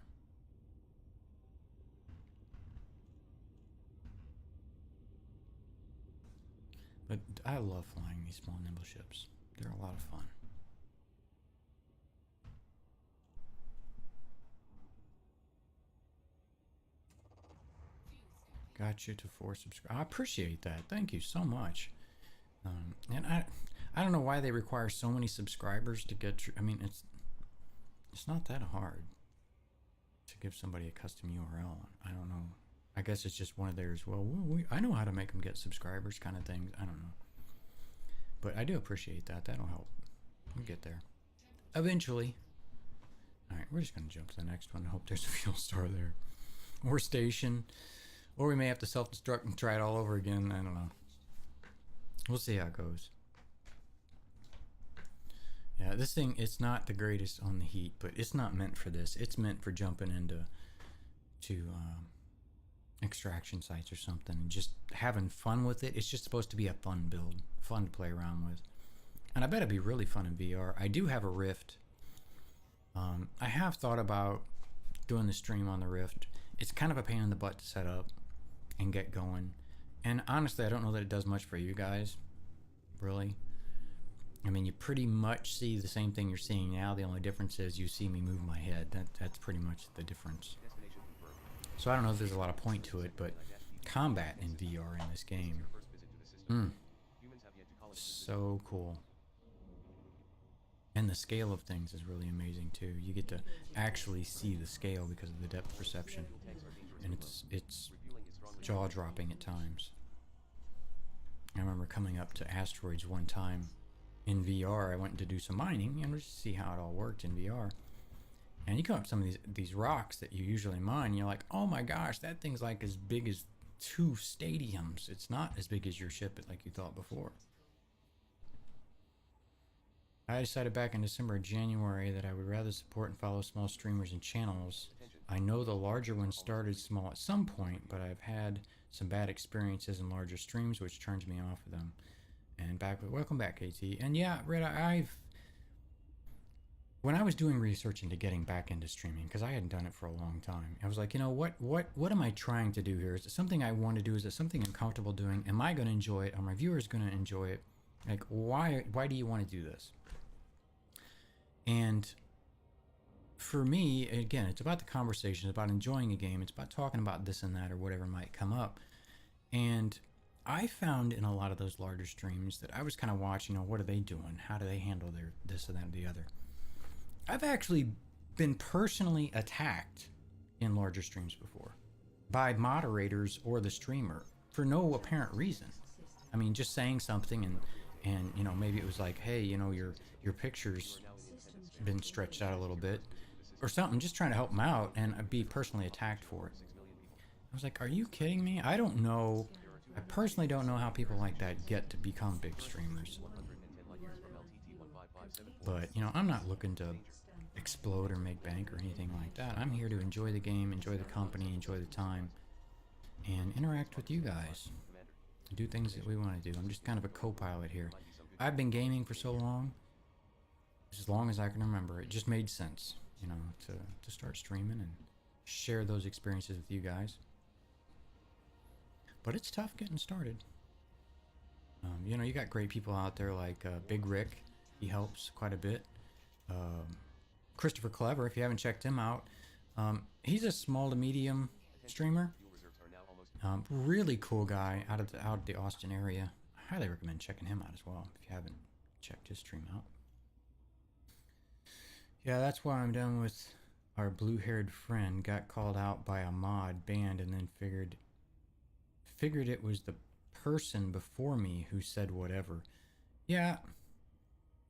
But I love flying these small nimble ships. They're a lot of fun. Got you to 4 subscribers. I appreciate that. Thank you so much. And I don't know why they require so many subscribers to get. It's not that hard to give somebody a custom URL. I don't know. I guess it's just one of theirs. Well, I know how to make them get subscribers kind of things. I don't know. But I do appreciate that. That'll help. We'll get there. Eventually. Alright, we're just going to jump to the next one. I hope there's a fuel star there. Or station. Or we may have to self-destruct and try it all over again. I don't know. We'll see how it goes. Yeah, this thing, it's not the greatest on the heat, but it's not meant for this. It's meant for jumping into extraction sites or something and just having fun with it. It's just supposed to be a fun build, fun to play around with. And I bet it'd be really fun in VR. I do have a Rift. I have thought about doing the stream on the Rift. It's kind of a pain in the butt to set up and get going. And honestly, I don't know that it does much for you guys, really. I mean, you pretty much see the same thing you're seeing now. The only difference is you see me move my head. That's pretty much the difference. Destination confirmed. So I don't know if there's a lot of point to it, but combat in VR in this game, Your first visit to the system. Humans have yet to call it so cool. And the scale of things is really amazing too. You get to actually see the scale because of the depth perception, and it's jaw-dropping at times. I remember coming up to asteroids one time in VR. I went to do some mining and just see how it all worked in VR. And you come up to some of these rocks that you usually mine, and you're like, oh my gosh, that thing's like as big as 2 stadiums. It's not as big as your ship like you thought before. I decided back in December or January that I would rather support and follow small streamers and channels. I know the larger ones started small at some point, but I've had some bad experiences in larger streams, which turns me off of them. And back with welcome back, KT. And yeah, Red, when I was doing research into getting back into streaming, because I hadn't done it for a long time, I was like, you know, what am I trying to do here? Is it something I want to do? Is it something I'm comfortable doing? Am I going to enjoy it? Are my viewers going to enjoy it? Like, why do you want to do this? And for me, again, it's about the conversation, it's about enjoying a game, it's about talking about this and that or whatever might come up. And I found in a lot of those larger streams that I was kind of watching, you know, what are they doing? How do they handle their this and that and the other? I've actually been personally attacked in larger streams before by moderators or the streamer for no apparent reason. I mean, just saying something and you know, maybe it was like, hey, you know, your picture's been stretched out a little bit or something, just trying to help them out, and I'd be personally attacked for it. I was like, are you kidding me? I don't know. I personally don't know how people like that get to become big streamers. But, you know, I'm not looking to explode or make bank or anything like that. I'm here to enjoy the game, enjoy the company, enjoy the time, and interact with you guys. Do things that we want to do. I'm just kind of a co-pilot here. I've been gaming for so long as I can remember. It just made sense, you know, to start streaming and share those experiences with you guys. But it's tough getting started. You know, you got great people out there like Big Rick. He helps quite a bit. Christopher Clever, if you haven't checked him out, he's a small to medium streamer. Really cool guy out of the Austin area. I highly recommend checking him out as well if you haven't checked his stream out. Yeah, that's why I'm done with our blue-haired friend. Got called out by a mod, banned, and then figured it was the person before me who said whatever. Yeah,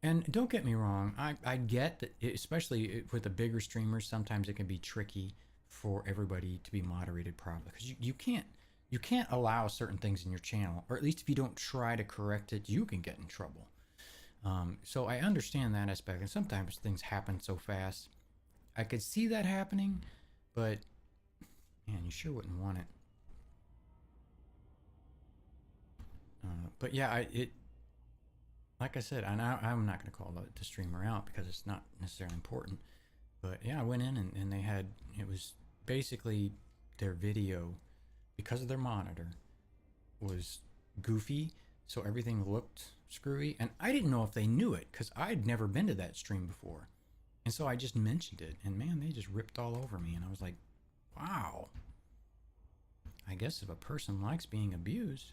and don't get me wrong, I get that, especially with the bigger streamers, sometimes it can be tricky for everybody to be moderated properly, because you can't allow certain things in your channel, or at least if you don't try to correct it, you can get in trouble. So I understand that aspect, and sometimes things happen so fast. I could see that happening, but man, you sure wouldn't want it. But yeah, like I said, I'm not going to call the streamer out because it's not necessarily important. But yeah, I went in and it was basically their video, because of their monitor, was goofy, so everything looked screwy, and I didn't know if they knew it because I'd never been to that stream before, and so I just mentioned it, and man, they just ripped all over me, and I was like, wow, I guess if a person likes being abused.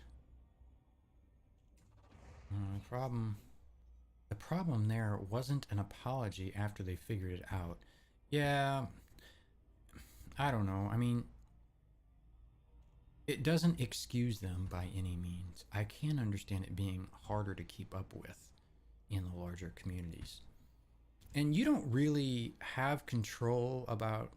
The problem there wasn't an apology after they figured it out. Yeah, I don't know. I mean, it doesn't excuse them by any means. I can understand it being harder to keep up with in the larger communities. And you don't really have control about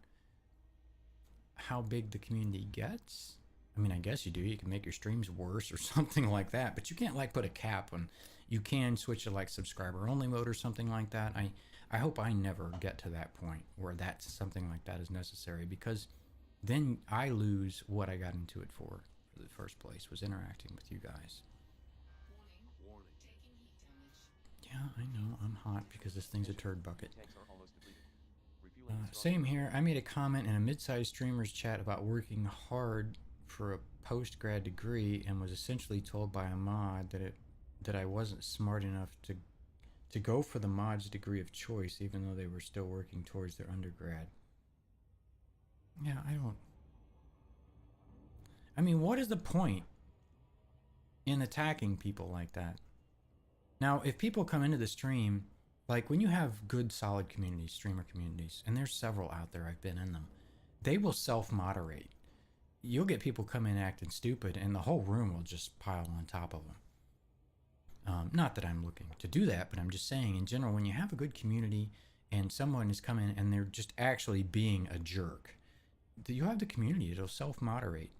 how big the community gets. I mean, I guess you do. You can make your streams worse or something like that, but you can't like put a cap on. You can switch to like subscriber only mode or something like that. I hope I never get to that point where that's something like that is necessary, because then I lose what I got into it for the first place, was interacting with you guys. Yeah, I know. I'm hot because this thing's a turd bucket. Tanks are almost depleted. Refueling is Same here. I made a comment in a mid-sized streamers chat about working hard for a post-grad degree, and was essentially told by a mod that I wasn't smart enough to go for the mod's degree of choice, even though they were still working towards their undergrad. Yeah, I mean, what is the point in attacking people like that? Now, if people come into the stream, like when you have good, solid communities, streamer communities, and there's several out there, I've been in them, they will self-moderate. You'll get people come in acting stupid, and the whole room will just pile on top of them. Not that I'm looking to do that, but I'm just saying, in general, when you have a good community and someone is coming and they're just actually being a jerk, you have the community. It'll self-moderate.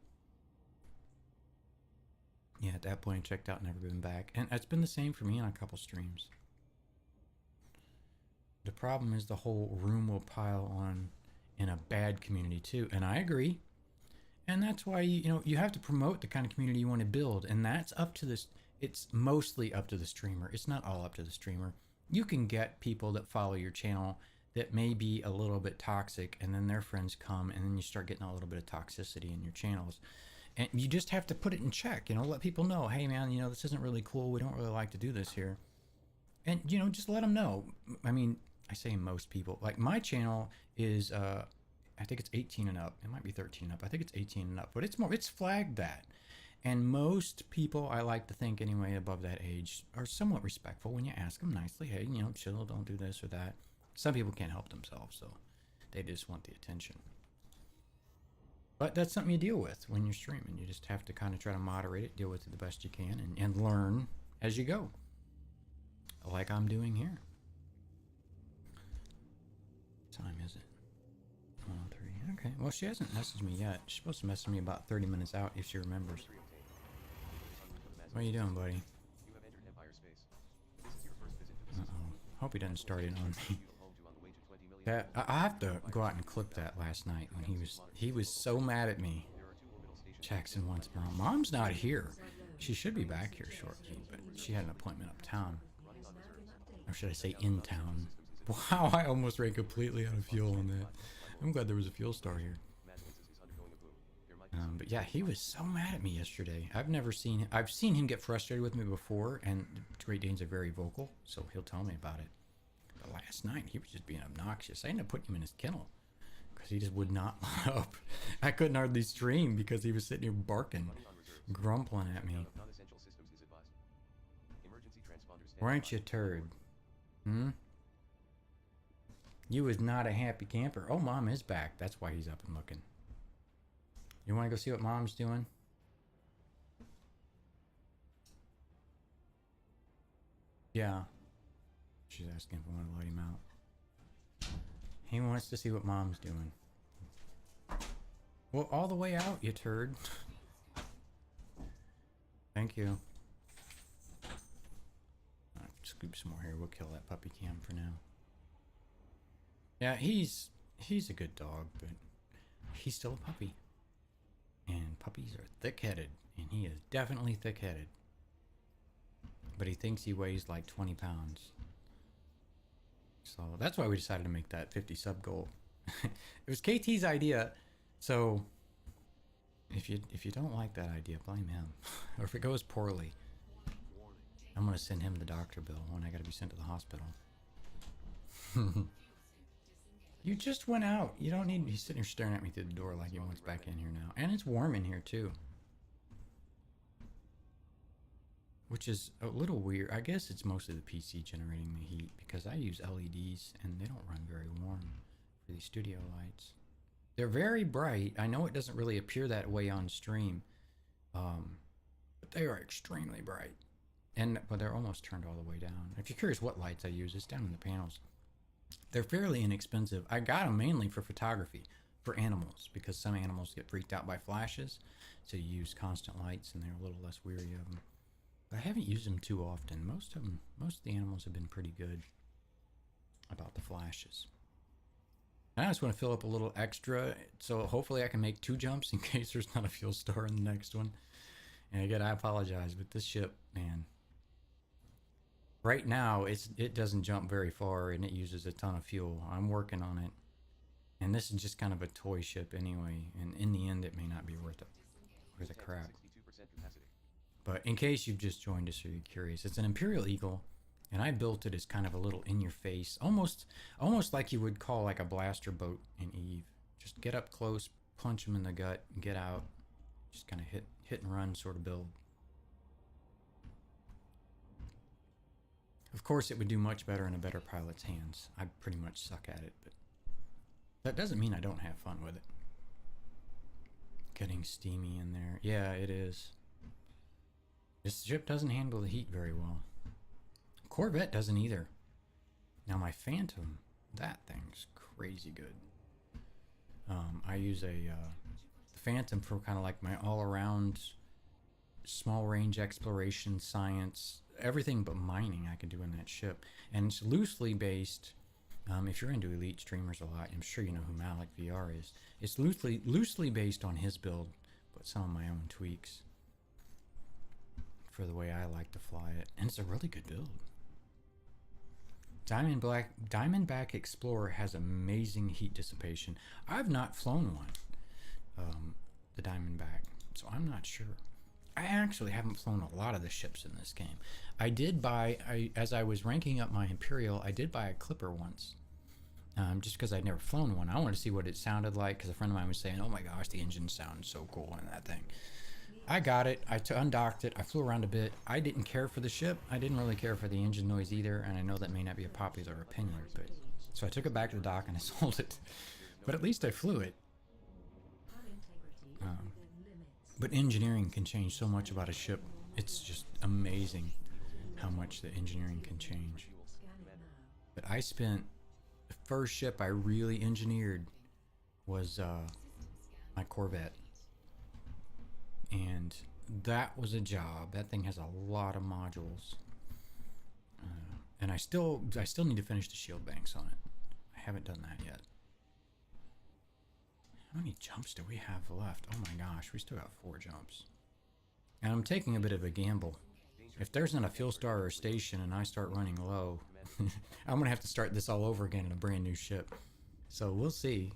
Yeah, at that point, I checked out, never been back. And it's been the same for me on a couple streams. The problem is the whole room will pile on in a bad community too. And I agree. And that's why, you have to promote the kind of community you want to build. And that's up to this. It's mostly up to the streamer. It's not all up to the streamer. You can get people that follow your channel that may be a little bit toxic, and then their friends come, and then you start getting a little bit of toxicity in your channels. And you just have to put it in check, let people know, hey man, this isn't really cool. We don't really like to do this here. And, just let them know. I mean, I say most people, like my channel is, I think it's 18 and up. It might be 13 and up. I think it's 18 and up, but it's flagged that. And most people, I like to think anyway, above that age, are somewhat respectful when you ask them nicely, hey, chill, don't do this or that. Some people can't help themselves, so they just want the attention. But that's something you deal with when you're streaming. You just have to kind of try to moderate it, deal with it the best you can, and learn as you go. Like I'm doing here. What time is it? 1:03. Okay, well, she hasn't messaged me yet. She's supposed to message me about 30 minutes out if she remembers. What are you doing, buddy? You have entered Empire space. This is your first visit to the system. Uh-oh. Hope he doesn't start it on me. Home to on the way to 20 million. I have to go out and clip that last night when he was so mad at me. There are 2 orbital stations. Jackson wants mom. Mom's not here. She should be back here shortly, but she had an appointment uptown. Running on reserves. Or should I say in town? Wow, I almost ran completely out of fuel on that. I'm glad there was a fuel star here. Madwinsis is undergoing a boom. There might be But yeah, he was so mad at me yesterday. I've seen him get frustrated with me before, and Great Danes are very vocal, so he'll tell me about it. But last night, he was just being obnoxious. I ended up putting him in his kennel because he just would not let up. I couldn't hardly stream because he was sitting here barking, running on reserves. grumbling at me. Shutdown of non-essential systems is advised. Emergency transponders stand Why aren't you a by. turd? You was not a happy camper. Oh, mom is back. That's why he's up and looking. You want to go see what mom's doing? Yeah. She's asking if I want to let him out. He wants to see what mom's doing. Well, all the way out, you turd. Thank you. I'll scoop some more here. We'll kill that puppy cam for now. Yeah, he's a good dog, but he's still a puppy. And puppies are thick-headed, and he is definitely thick-headed. But he thinks he weighs like 20 pounds. So that's why we decided to make that 50 sub goal. It was KT's idea, so if you don't like that idea, blame him. Or if it goes poorly, I'm gonna send him the doctor bill when I gotta be sent to the hospital. You just went out. You don't need. He's sitting here staring at me through the door like he wants back in here now. And it's warm in here too. Which is a little weird. I guess it's mostly the PC generating the heat because I use LEDs and they don't run very warm for these studio lights. They're very bright. I know it doesn't really appear that way on stream. But they are extremely bright. But they're almost turned all the way down. If you're curious what lights I use, it's down in the panels. They're fairly inexpensive. I got them mainly for photography. for animals, because some animals get freaked out by flashes, so you use constant lights and they're a little less weary of them. But I haven't used them too often. Most of the animals have been pretty good about the flashes. I just want to fill up a little extra, so hopefully I can make 2 jumps in case there's not a fuel star in the next one. And again, I apologize, but this ship, man, right now it doesn't jump very far and it uses a ton of fuel. I'm working on it, and this is just kind of a toy ship anyway. And in the end, it may not be worth a crap. 62% capacity. But in case you've just joined us or you're curious, it's an Imperial Eagle. And I built it as kind of a little in-your-face, almost like you would call like a blaster boat in Eve. Just get up close, punch them in the gut, and get out. Just kind of hit and run sort of build. Of course, it would do much better in a better pilot's hands. I pretty much suck at it, but that doesn't mean I don't have fun with it. Getting steamy in there. Yeah, it is. This ship doesn't handle the heat very well. Corvette doesn't either. Now my Phantom, that thing's crazy good. I use the Phantom for kind of like my all-around small range exploration, science, everything but mining I can do in that ship. And it's loosely based, if you're into elite streamers a lot, I'm sure you know who Malik VR is. It's loosely based on his build, but some of my own tweaks for the way I like to fly it. And it's a really good build. Diamondback Explorer has amazing heat dissipation. I've not flown one, the Diamondback, so I'm not sure. I actually haven't flown a lot of the ships in this game. I did buy, as I was ranking up my Imperial, I did buy a Clipper once, just because I'd never flown one. I wanted to see what it sounded like, because a friend of mine was saying, oh my gosh, the engine sounds so cool in that thing. I got it, I undocked it, I flew around a bit. I didn't care for the ship, I didn't really care for the engine noise either, and I know that may not be a popular opinion, but so I took it back to the dock and I sold it. But at least I flew it. But engineering can change so much about a ship. It's just amazing how much the engineering can change. But I spent, the first ship I really engineered was my Corvette. And that was a job. That thing has a lot of modules. And I still need to finish the shield banks on it. I haven't done that yet. How many jumps do we have left? Oh my gosh, we still got 4 jumps. And I'm taking a bit of a gamble. If there's not a fuel star or station and I start running low, I'm going to have to start this all over again in a brand new ship. So we'll see.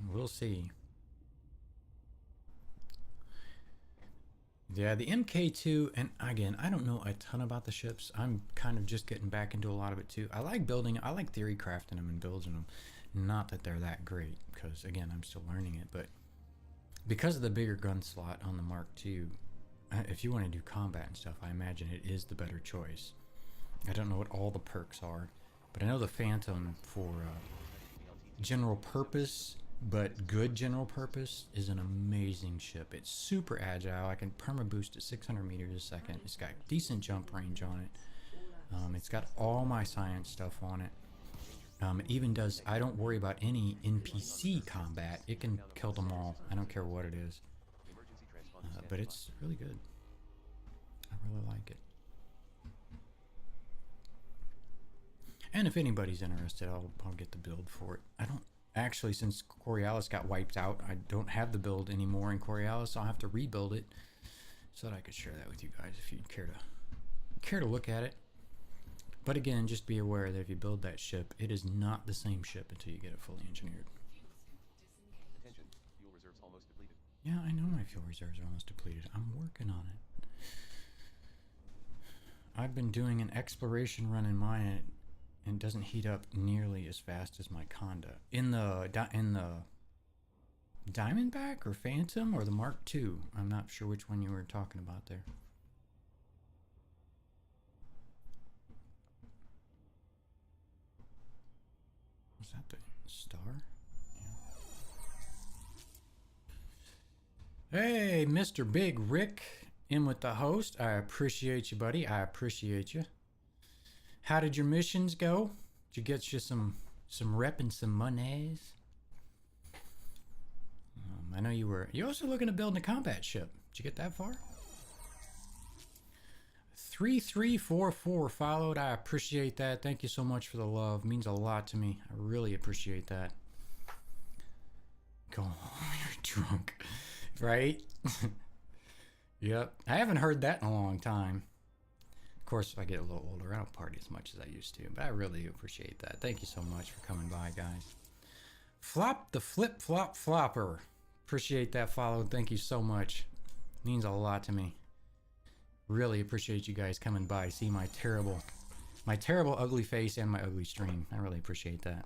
We'll see. Yeah, the MK2, and again, I don't know a ton about the ships. I'm kind of just getting back into a lot of it too. I like theory crafting them and building them. Not that they're that great, because again, I'm still learning it, but because of the bigger gun slot on the Mark II, if you want to do combat and stuff, I imagine it is the better choice. I don't know what all the perks are, but I know the Phantom for general purpose, but good general purpose, is an amazing ship. It's super agile. I can perma boost at 600 meters a second. It's got decent jump range on it. It's got all my science stuff on it. It even does, I don't worry about any NPC combat. It can kill them all. I don't care what it is. But it's really good. I really like it. And if anybody's interested, I'll get the build for it. I don't actually, since Coriolis got wiped out, I don't have the build anymore in Coriolis. I'll have to rebuild it so that I could share that with you guys if you'd care to look at it. But again, just be aware that if you build that ship, it is not the same ship until you get it fully engineered. Attention, fuel reserves almost depleted. Yeah, I know my fuel reserves are almost depleted. I'm working on it. I've been doing an exploration run in mine, and it doesn't heat up nearly as fast as my Conda. In the Diamondback or Phantom or the Mark II? I'm not sure which one you were talking about there. Was that the star? Yeah. Hey, Mr. Big Rick, in with the host. I appreciate you, buddy. I appreciate you. How did your missions go? Did you get you some rep and some monies? I know you're also looking to build a combat ship. Did you get that far? 3344 followed. I appreciate that. Thank you so much for the love. Means a lot to me. I really appreciate that. Go home, you're drunk. Right? Yep. I haven't heard that in a long time. Of course, if I get a little older, I don't party as much as I used to, but I really appreciate that. Thank you so much for coming by, guys. Flop the flip flop flopper. Appreciate that follow. Thank you so much. Means a lot to me. Really appreciate you guys coming by. See my terrible ugly face and my ugly stream. I really appreciate that.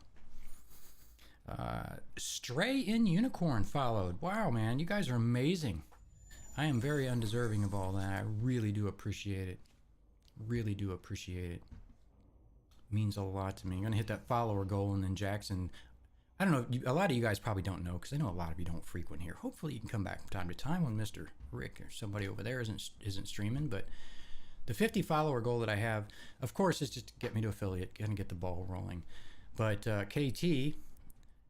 Stray in Unicorn followed. Wow, man, you guys are amazing. I am very undeserving of all that. I really do appreciate it. Really do appreciate it. Means a lot to me. I'm gonna hit that follower goal, and then Jackson. I don't know. A lot of you guys probably don't know, because I know a lot of you don't frequent here. Hopefully, you can come back from time to time when Mr. Rick or somebody over there isn't streaming. But the 50 follower goal that I have, of course, is just to get me to affiliate, kind of get the ball rolling. But KT,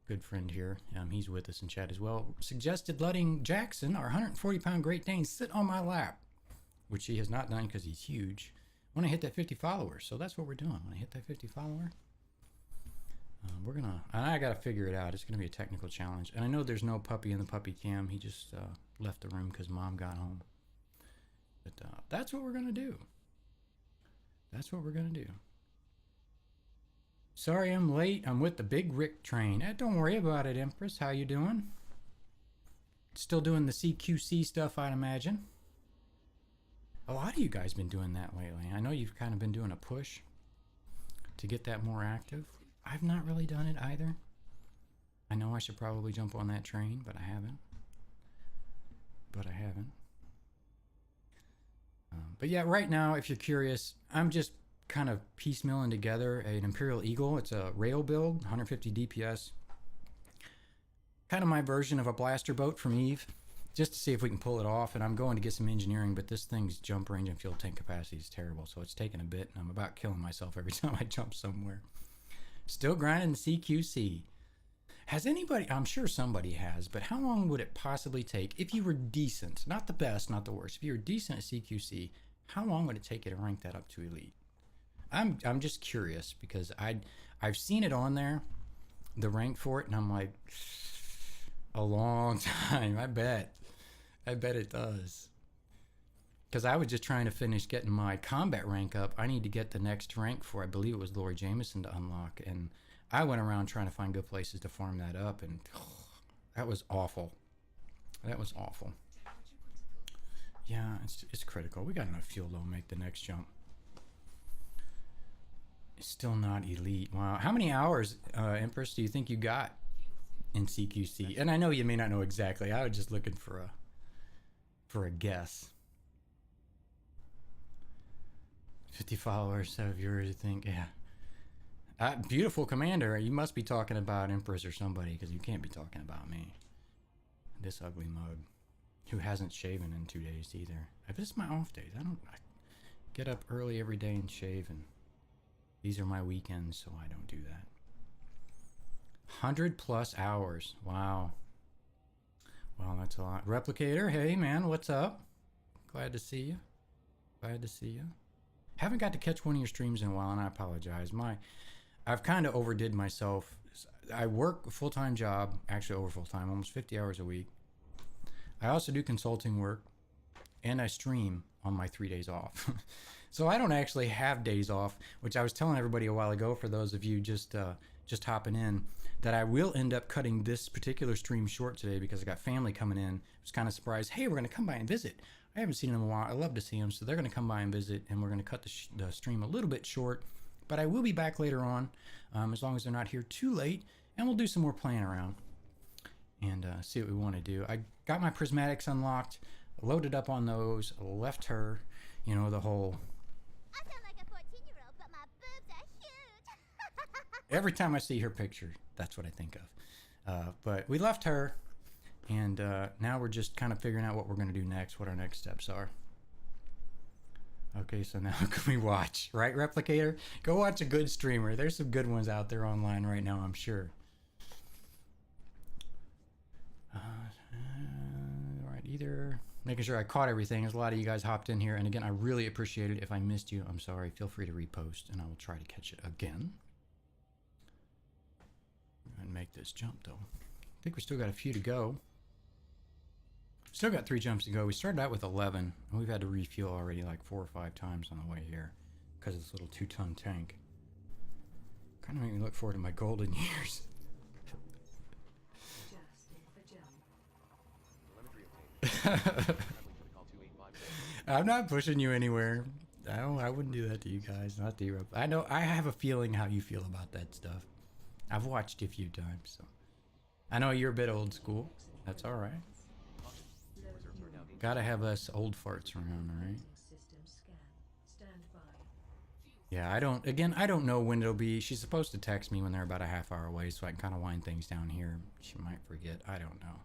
good friend here, he's with us in chat as well, suggested letting Jackson, our 140-pound Great Dane, sit on my lap, which he has not done because he's huge. When I hit that 50 followers, so that's what we're doing. When I hit that 50 follower, I gotta figure it out. It's gonna be a technical challenge, and I know there's no puppy in the puppy cam. He just left the room because mom got home. But that's what we're gonna do. That's what we're gonna do. Sorry I'm late. I'm with the Big Rick train. Don't worry about it, Empress. How you doing? Still doing the CQC stuff, I'd imagine. A lot of you guys been doing that lately. I know you've kind of been doing a push to get that more active. I've not really done it either. I know I should probably jump on that train, but I haven't. But yeah, right now, if you're curious, I'm just kind of piecemealing together an Imperial Eagle. It's a rail build, 150 DPS. Kind of my version of a blaster boat from Eve, just to see if we can pull it off. And I'm going to get some engineering, but this thing's jump range and fuel tank capacity is terrible, so it's taking a bit, and I'm about killing myself every time I jump somewhere. Still grinding the CQC. Has anybody, I'm sure somebody has, but how long would it possibly take if you were decent, not the best, not the worst, if you were decent at CQC, how long would it take you to rank that up to elite? I'm just curious, because I've seen it on there, the rank for it, and I'm like, a long time. I bet it does. Because I was just trying to finish getting my combat rank up. I need to get the next rank for, I believe it was Lori Jameson, to unlock, and I went around trying to find good places to farm that up, and that was awful. That was awful. Yeah, it's critical. We got enough fuel though to make the next jump. It's still not elite. Wow. How many hours, Empress, do you think you got in CQC? And I know you may not know exactly. I was just looking for a guess. 50 followers of yours, I think. Yeah. Beautiful commander. You must be talking about Empress or somebody, because you can't be talking about me. This ugly mug who hasn't shaven in 2 days either. This is my off days. I get up early every day and shave, and these are my weekends, so I don't do that. 100+ hours. Wow. Wow, that's a lot. Replicator, hey man, what's up? Glad to see you. Glad to see you. Haven't got to catch one of your streams in a while, and I apologize. I've kind of overdid myself. I work a full-time job, actually over full-time, almost 50 hours a week. I also do consulting work, and I stream on my 3 days off. So I don't actually have days off, which I was telling everybody a while ago, for those of you just hopping in, that I will end up cutting this particular stream short today because I got family coming in. I was kind of surprised. Hey, we're going to come by and visit. I haven't seen them in a while. I love to see them, so they're going to come by and visit, and we're going to cut the stream a little bit short. But I will be back later on, as long as they're not here too late, and we'll do some more playing around and see what we want to do. I got my prismatics unlocked, loaded up on those, left her, you know, the whole... I sound like a 14-year-old, but my boobs are huge. Every time I see her picture, that's what I think of. But we left her, and now we're just kind of figuring out what we're going to do next, what our next steps are. Okay, so now who can we watch? Right, Replicator? Go watch a good streamer. There's some good ones out there online right now, I'm sure. either. Making sure I caught everything. There's a lot of you guys hopped in here. And again, I really appreciate it. If I missed you, I'm sorry. Feel free to repost and I will try to catch it again. And make this jump though. I think we still got a few to go. Still got 3 jumps to go. We started out with 11 and we've had to refuel already like 4 or 5 times on the way here because of this little 2-ton tank. Kind of make me look forward to my golden years. I'm not pushing you anywhere. I wouldn't do that to you guys. Not to you. I know. I have a feeling how you feel about that stuff. I've watched you a few times, so I know you're a bit old school. That's all right. Gotta have us old farts around, all right? Yeah, I don't. Again, I don't know when it'll be. She's supposed to text me when they're about a half hour away, so I can kind of wind things down here. She might forget. I don't know.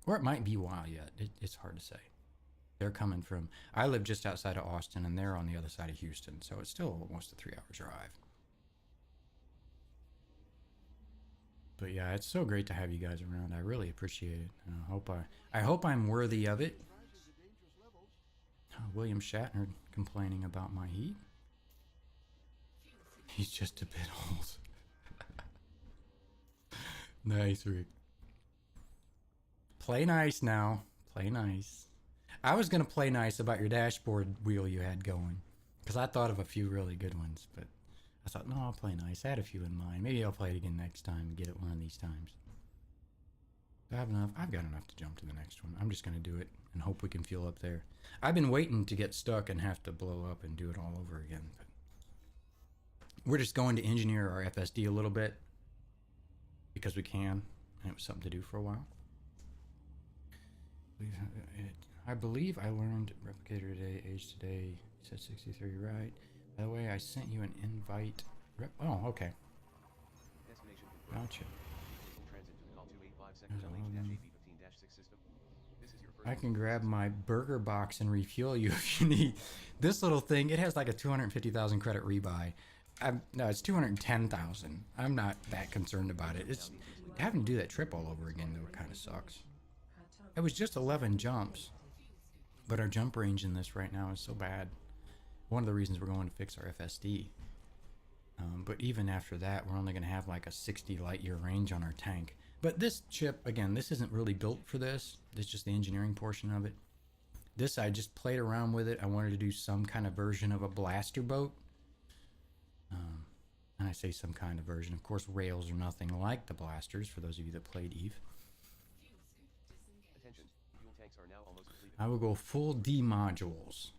Or it might be a while yet. It's hard to say. They're coming from... I live just outside of Austin, and they're on the other side of Houston, so it's still almost a 3-hour drive. But yeah, it's so great to have you guys around. I really appreciate it. I hope I'm worthy of it. William Shatner complaining about my heat. He's just a bit old. Nice, Rick. Play nice now. Play nice. I was going to play nice about your dashboard wheel you had going. Because I thought of a few really good ones. But I thought, no, I'll play nice. I had a few in mind. Maybe I'll play it again next time and get it one of these times. I have enough. I've got enough to jump to the next one. I'm just going to do it and hope we can fuel up there. I've been waiting to get stuck and have to blow up and do it all over again. But we're just going to engineer our FSD a little bit. Because we can. And it was something to do for a while. I believe I learned replicator today, age today, said 63, right? By the way, I sent you an invite. Oh, okay. Gotcha. I can grab my burger box and refuel you if you need. This little thing, it has like a 250,000 credit rebuy. No, it's 210,000. I'm not that concerned about it. It's having to do that trip all over again though kind of sucks. It was just 11 jumps, but our jump range in this right now is so bad. One of the reasons we're going to fix our FSD. But even after that, we're only going to have like a 60 light year range on our tank. But this chip, again, this isn't really built for this. This is just the engineering portion of it. This, I just played around with it. I wanted to do some kind of version of a blaster boat. And I say some kind of version. Of course, rails are nothing like the blasters, for those of you that played EVE. I will go full D modules.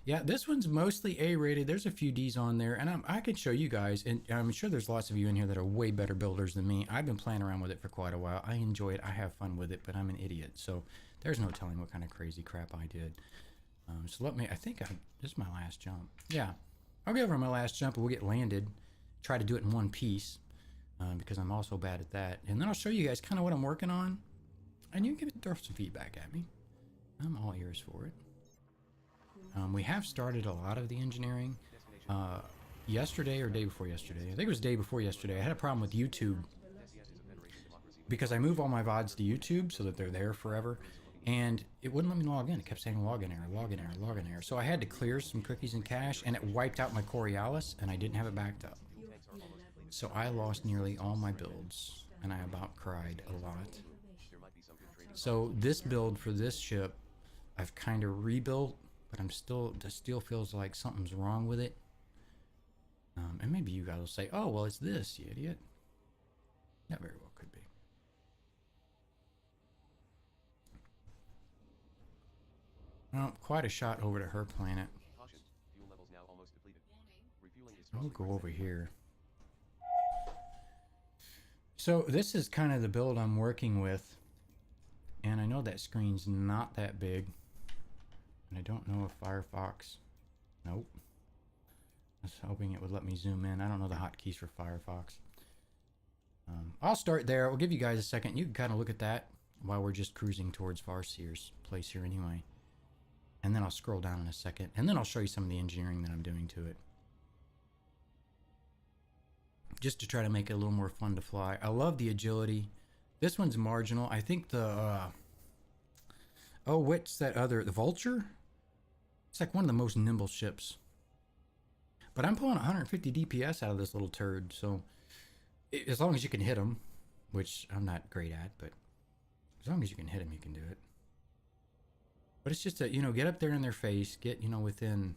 Yeah, this one's mostly A rated. There's a few D's on there, and I could show you guys, and I'm sure there's lots of you in here that are way better builders than me. I've been playing around with it for quite a while. I enjoy it. I have fun with it, but I'm an idiot, so there's no telling what kind of crazy crap I did. So let me, this is my last jump. Yeah, I'll go over my last jump, and we'll get landed. Try to do it in one piece, because I'm also bad at that. And then I'll show you guys kind of what I'm working on, and you can throw some feedback at me. I'm all ears for it. We have started a lot of the engineering. Yesterday or day before yesterday. I think it was day before yesterday. I had a problem with YouTube because I move all my VODs to YouTube so that they're there forever. And it wouldn't let me log in. It kept saying login error, login error, login error. So I had to clear some cookies and cache, and it wiped out my Coriolis, and I didn't have it backed up. So I lost nearly all my builds, and I about cried a lot. So this build for this ship, I've kind of rebuilt, but it still feels like something's wrong with it. And maybe you guys will say, oh, well, it's this, you idiot. That very well could be. Well, quite a shot over to her planet. I'll go over here. So this is kind of the build I'm working with. And I know that screen's not that big. And I don't know if Firefox... Nope. I was hoping it would let me zoom in. I don't know the hotkeys for Firefox. I'll start there. I'll give you guys a second. You can kind of look at that while we're just cruising towards Farseer's place here anyway. And then I'll scroll down in a second. And then I'll show you some of the engineering that I'm doing to it. Just to try to make it a little more fun to fly. I love the agility. This one's marginal. I think the Oh, what's that other? The Vulture? It's like one of the most nimble ships. But I'm pulling 150 DPS out of this little turd, so as long as you can hit him, which I'm not great at, but as long as you can hit him, you can do it. But it's just a, you know, get up there in their face, get, you know, within,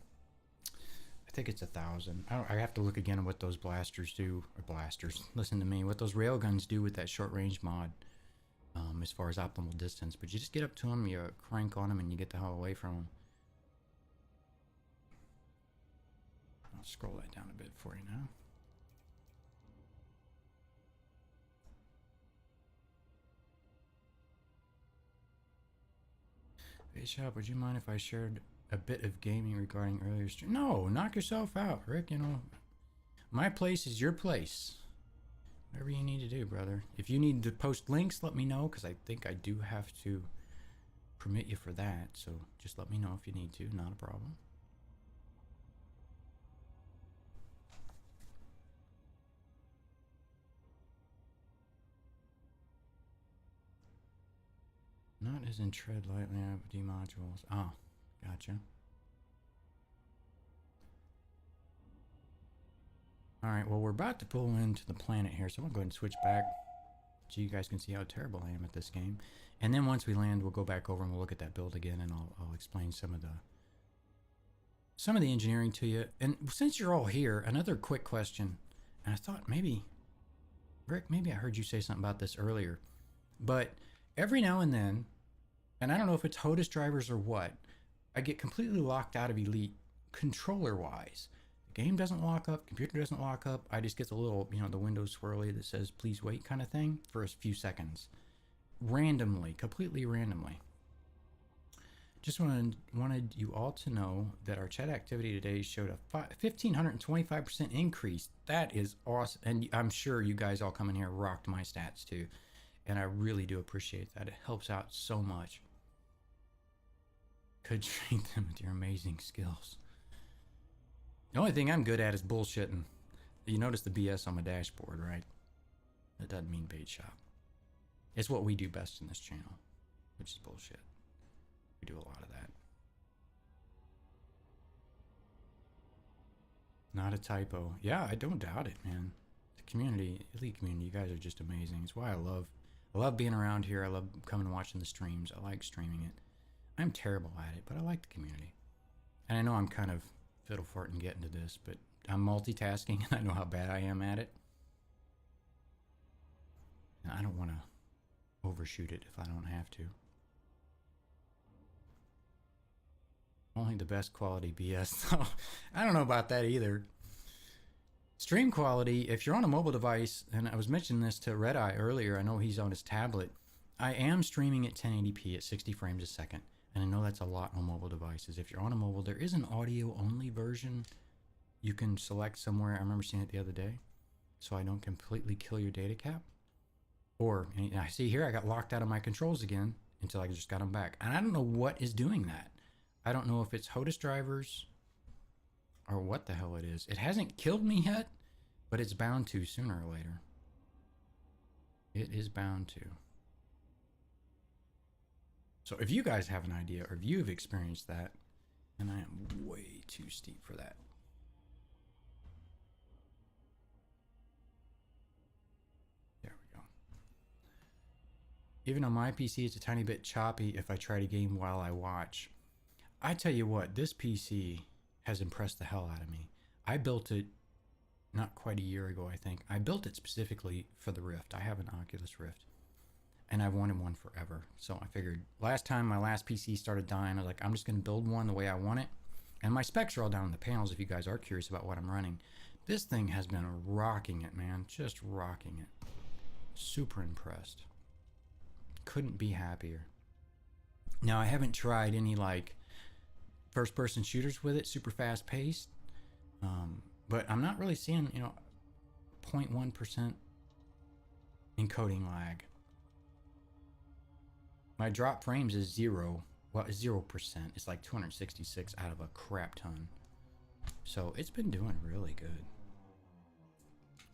I think it's 1,000. I have to look again at what those blasters do, or blasters, listen to me, what those railguns do with that short range mod, as far as optimal distance. But you just get up to them, you crank on them, and you get the hell away from them. I'll scroll that down a bit for you now. Hey Shop, would you mind if I shared a bit of gaming regarding earlier stream? No, knock yourself out, Rick. You know, my place is your place. Whatever you need to do, brother. If you need to post links, let me know, because I think I do have to permit you for that. So just let me know if you need to. Not a problem. Not as in tread lightly out D modules. Oh, gotcha. Alright, well, we're about to pull into the planet here, so I'm going to go ahead and switch back so you guys can see how terrible I am at this game. And then once we land, we'll go back over and we'll look at that build again, and I'll explain some of the engineering to you. And since you're all here, another quick question. And I thought maybe, Rick, maybe I heard you say something about this earlier. But every now and then, and I don't know if it's HOTAS drivers or what, I get completely locked out of Elite controller-wise. The game doesn't lock up, computer doesn't lock up. I just get the little, you know, the window swirly that says please wait kind of thing for a few seconds. Randomly, completely randomly. Just wanted you all to know that our chat activity today showed a 1,525% increase. That is awesome. And I'm sure you guys all coming here rocked my stats too. And I really do appreciate that. It helps out so much. Could treat them with your amazing skills. The only thing I'm good at is bullshitting. You notice the BS on my dashboard, right? That doesn't mean bait shop. It's what we do best in this channel, which is bullshit. We do a lot of that. Not a typo. Yeah, I don't doubt it, man. The community, elite community, you guys are just amazing. It's why I love being around here. I love coming and watching the streams. I like streaming it. I'm terrible at it, but I like the community. And I know I'm kind of fiddle farting getting to this, but I'm multitasking and I know how bad I am at it. And I don't want to overshoot it if I don't have to. Only the best quality BS. So I don't know about that either. Stream quality, if you're on a mobile device, and I was mentioning this to Red Eye earlier, I know he's on his tablet. I am streaming at 1080p at 60 frames a second. And I know that's a lot on mobile devices. If you're on a mobile, there is an audio-only version you can select somewhere. I remember seeing it the other day. So I don't completely kill your data cap. Or, and I see here, I got locked out of my controls again until I just got them back. And I don't know what is doing that. I don't know if it's HOTAS drivers or what the hell it is. It hasn't killed me yet, but it's bound to sooner or later. It is bound to. So if you guys have an idea or if you've experienced that, and I am way too steep for that. There we go. Even on my PC, it's a tiny bit choppy if I try to game while I watch. I tell you what, this PC has impressed the hell out of me. I built it not quite a year ago, I think. I built it specifically for the Rift. I have an Oculus Rift. And I've wanted one forever. So I figured last time my last PC started dying, I was like, I'm just going to build one the way I want it. And my specs are all down in the panels if you guys are curious about what I'm running. This thing has been rocking it, man. Just rocking it. Super impressed. Couldn't be happier. Now, I haven't tried any like first-person shooters with it, super fast-paced. But I'm not really seeing, you know, 0.1% encoding lag. My drop frames is 0. Well, it's 0%. It's like 266 out of a crap ton. So it's been doing really good.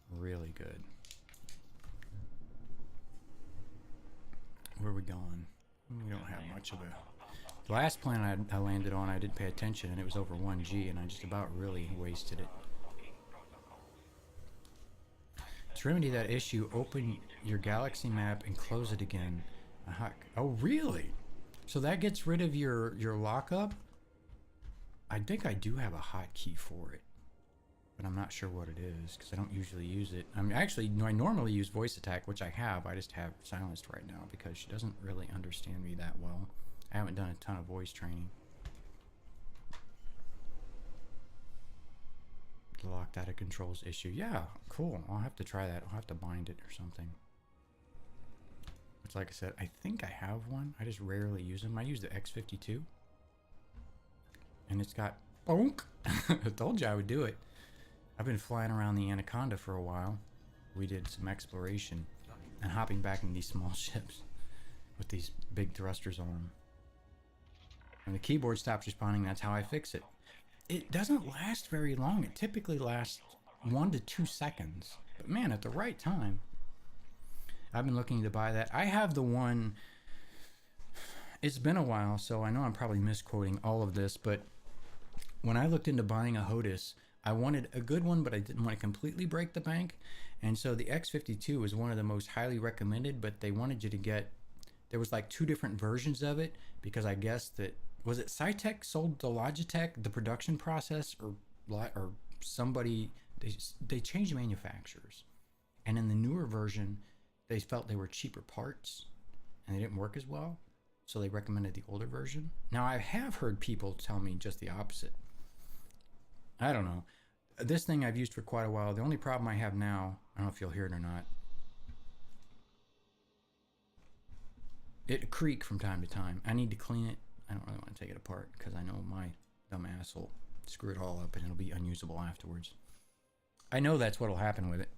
Really good. Where are we going? We don't have much of a The last plan I landed on, I didn't pay attention, and it was over 1G, and I just about really wasted it. To remedy that issue, open your galaxy map and close it again. Oh, really? So that gets rid of your lockup? I think I do have a hotkey for it, but I'm not sure what it is because I don't usually use it. I mean, actually, no, I normally use voice attack, which I have. I just have silenced right now because she doesn't really understand me that well. I haven't done a ton of voice training. The locked out of controls issue. Yeah, cool. I'll have to try that. I'll have to bind it or something. Which, like I said, I think I have one. I just rarely use them. I use the X52. And it's got bonk. I told you I would do it. I've been flying around the Anaconda for a while. We did some exploration and hopping back in these small ships with these big thrusters on them. When the keyboard stops responding, that's how I fix it. It doesn't last very long. It typically lasts 1 to 2 seconds. But man, at the right time. I've been looking to buy that. I have the one. It's been a while, so I know I'm probably misquoting all of this, but when I looked into buying a HOTUS, I wanted a good one, but I didn't want to completely break the bank. And so the X52 was one of the most highly recommended, but they wanted you to get, there was like 2 different versions of it, because I guess that, was it Cytec sold to Logitech the production process, or somebody, they changed manufacturers. And in the newer version, they felt they were cheaper parts and they didn't work as well. So they recommended the older version. Now, I have heard people tell me just the opposite. I don't know. This thing I've used for quite a while. The only problem I have now, I don't know if you'll hear it or not. It creaks from time to time. I need to clean it. I don't really want to take it apart because I know my dumb ass will screw it all up and it'll be unusable afterwards. I know that's what'll happen with it.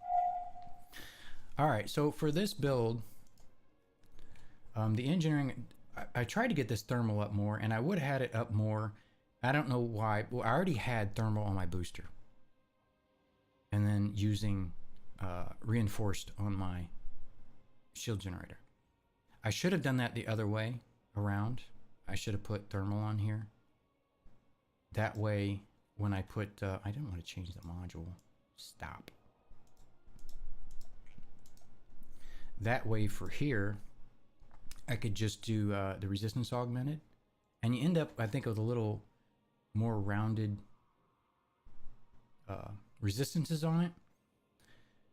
All right, so for this build, the engineering, I tried to get this thermal up more, and I would have had it up more. I don't know why. Well, I already had thermal on my booster, and then using reinforced on my shield generator. I should have done that the other way around. I should have put thermal on here. That way, when I put, I didn't want to change the module. Stop. That way for here, I could just do the resistance augmented, and you end up, I think, with a little more rounded resistances on it.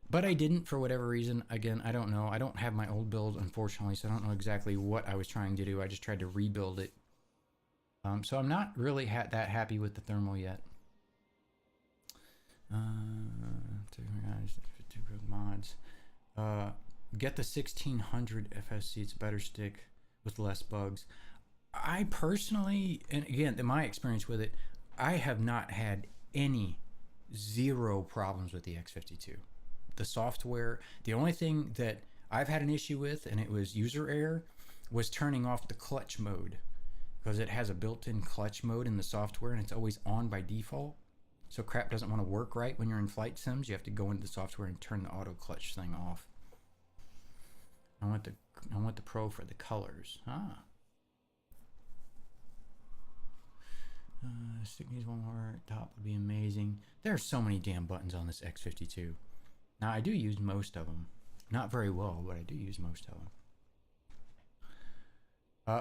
But I didn't for whatever reason. Again, I don't know. I don't have my old build, unfortunately, so I don't know exactly what I was trying to do. I just tried to rebuild it. So I'm not really that happy with the thermal yet. Mods. Get the 1600 FSC. It's a better stick with less bugs. I personally, and again, in my experience with it, I have not had zero problems with the X52. The software, the only thing that I've had an issue with, and it was user error, was turning off the clutch mode, because it has a built-in clutch mode in the software and it's always on by default. So crap doesn't want to work right when you're in flight sims. You have to go into the software and turn the auto clutch thing off. I want the Pro for the colors. Stick these one more top would be amazing. There are so many damn buttons on this X52. Now I do use most of them, not very well, but I do use most of them.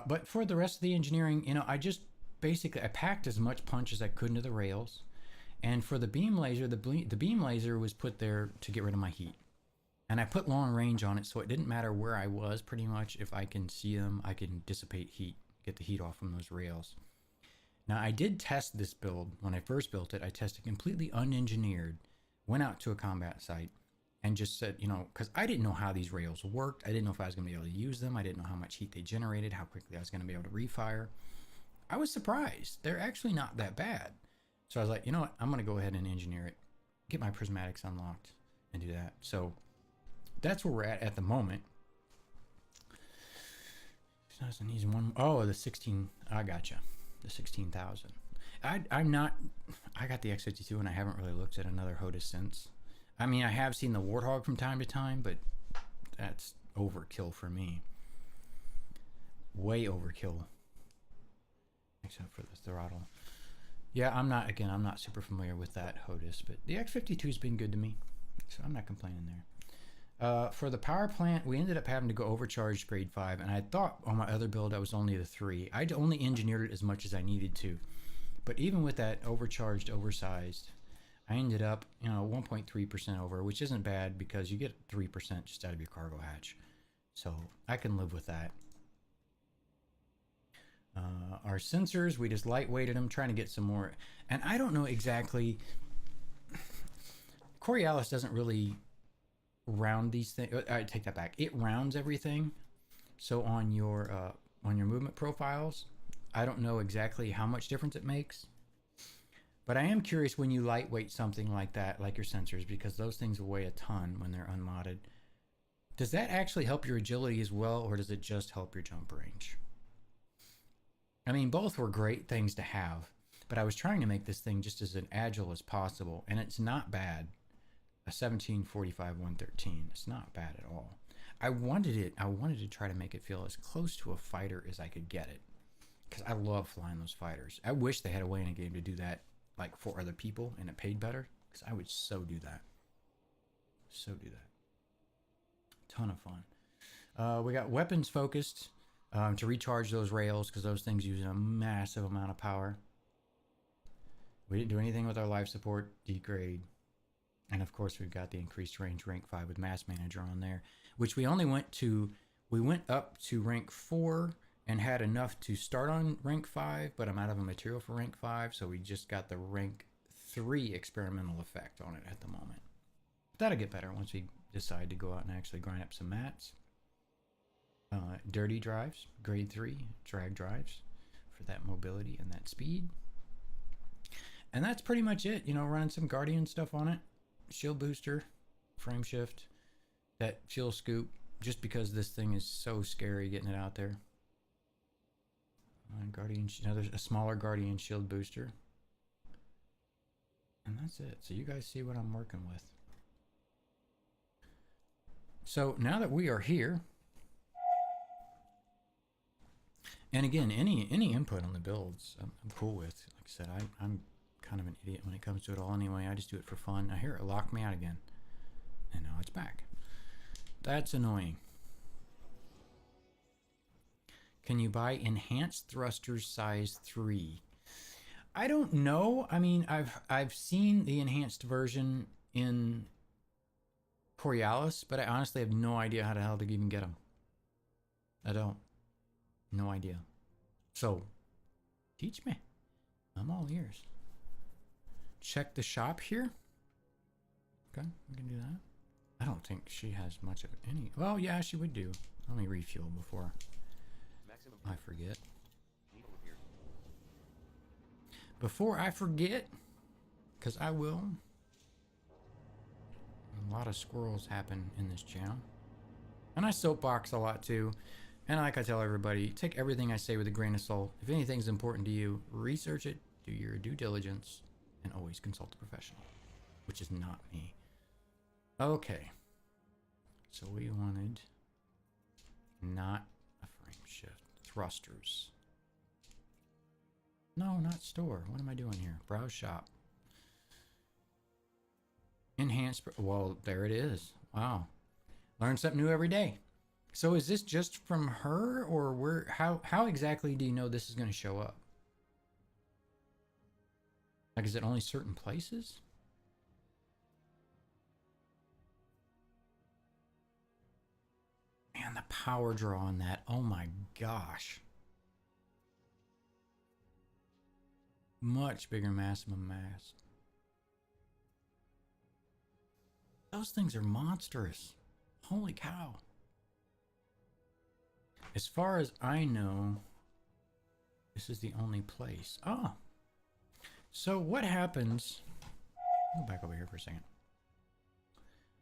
But for the rest of the engineering, you know, I just basically I packed as much punch as I could into the rails, and for the beam laser, the beam laser was put there to get rid of my heat. And I put long range on it, so it didn't matter where I was, pretty much. If I can see them, I can dissipate heat, get the heat off from those rails. Now, I did test this build. When I first built it, I tested completely unengineered, went out to a combat site, and just said, you know, because I didn't know how these rails worked. I didn't know if I was going to be able to use them. I didn't know how much heat they generated, how quickly I was going to be able to refire. I was surprised. They're actually not that bad. So I was like, you know what? I'm going to go ahead and engineer it, get my prismatics unlocked, and do that. So that's where we're at the moment. Needs one. Oh, the 16. I gotcha. The 16,000. I'm not. I got the X52 and I haven't really looked at another HOTUS since. I mean, I have seen the Warthog from time to time, but that's overkill for me. Way overkill. except for the throttle. Yeah, I'm not super familiar with that HOTUS, but the X52's been good to me, so I'm not complaining there. For the power plant, we ended up having to go overcharged grade 5, and I thought on my other build I was only the 3. I'd only engineered it as much as I needed to, but even with that overcharged, oversized, I ended up, 1.3% over, which isn't bad because you get 3% just out of your cargo hatch. So I can live with that. Our sensors, we just lightweighted them, trying to get some more. And I don't know exactly. Coriolis doesn't really round these things. I take that back. It rounds everything. So on your movement profiles, I don't know exactly how much difference it makes. But I am curious when you lightweight something like that, like your sensors, because those things weigh a ton when they're unmodded. Does that actually help your agility as well, or does it just help your jump range? I mean, both were great things to have, but I was trying to make this thing just as agile as possible, and it's not bad. A 1745-113, it's not bad at all. I wanted to try to make it feel as close to a fighter as I could get it, because I love flying those fighters. I wish they had a way in a game to do that, like for other people, and it paid better, because I would so do that. So do that. Ton of fun. We got weapons focused. To recharge those rails, because those things use a massive amount of power. We didn't do anything with our life support degrade. And of course, we've got the increased range rank 5 with Mass Manager on there, which we only went up to rank 4 and had enough to start on rank 5, but I'm out of a material for rank 5, so we just got the rank 3 experimental effect on it at the moment. That'll get better once we decide to go out and actually grind up some mats. Dirty drives, grade 3, drag drives for that mobility and that speed. And that's pretty much it, running some Guardian stuff on it. Shield booster, frame shift, that fuel scoop, just because this thing is so scary getting it out there. Guardian, there's a smaller Guardian shield booster. And that's it. So you guys see what I'm working with. So now that we are here, and again, any input on the builds, I'm cool with. Like I said, I'm kind of an idiot when it comes to it all anyway. I just do it for fun. I hear it locked me out again. And now it's back. That's annoying. Can you buy enhanced thrusters size 3? I don't know. I mean, I've seen the enhanced version in Coriolis, but I honestly have no idea how the hell to even get them. I don't. No idea. So, teach me. I'm all ears. Check the shop here. Okay, we can do that. I don't think she has much of any. Well, yeah, she would do. Let me refuel before I forget. Before I forget, because I will. A lot of squirrels happen in this channel. And I soapbox a lot too. And like I tell everybody, take everything I say with a grain of salt. If anything's important to you, research it, do your due diligence, and always consult a professional, which is not me. Okay. So we wanted not a frame shift. Thrusters. No, not store. What am I doing here? Browse shop. Enhanced. Well, there it is. Wow. Learn something new every day. So is this just from her, or how exactly do you know this is going to show up? Like, is it only certain places? Man, the power draw on that. Oh my gosh. Much bigger maximum mass. Those things are monstrous. Holy cow. As far as I know, this is the only place. Oh. So what happens... Go back over here for a second.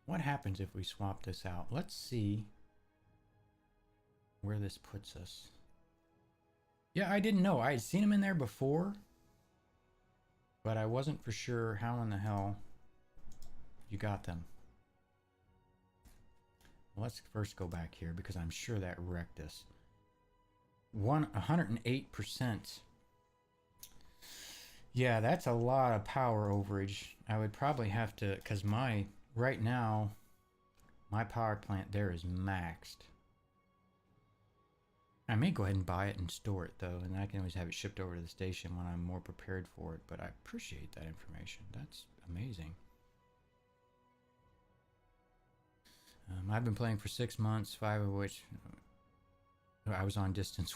What happens if we swap this out? Let's see where this puts us. Yeah, I didn't know. I had seen them in there before, but I wasn't for sure how in the hell you got them. Let's first go back here because I'm sure that wrecked us. 108% Yeah, that's a lot of power overage. I would probably have to, because right now, my power plant there is maxed. I may go ahead and buy it and store it though, and I can always have it shipped over to the station when I'm more prepared for it, but I appreciate that information. That's amazing. I've been playing for 6 months, 5 of which I was on Distant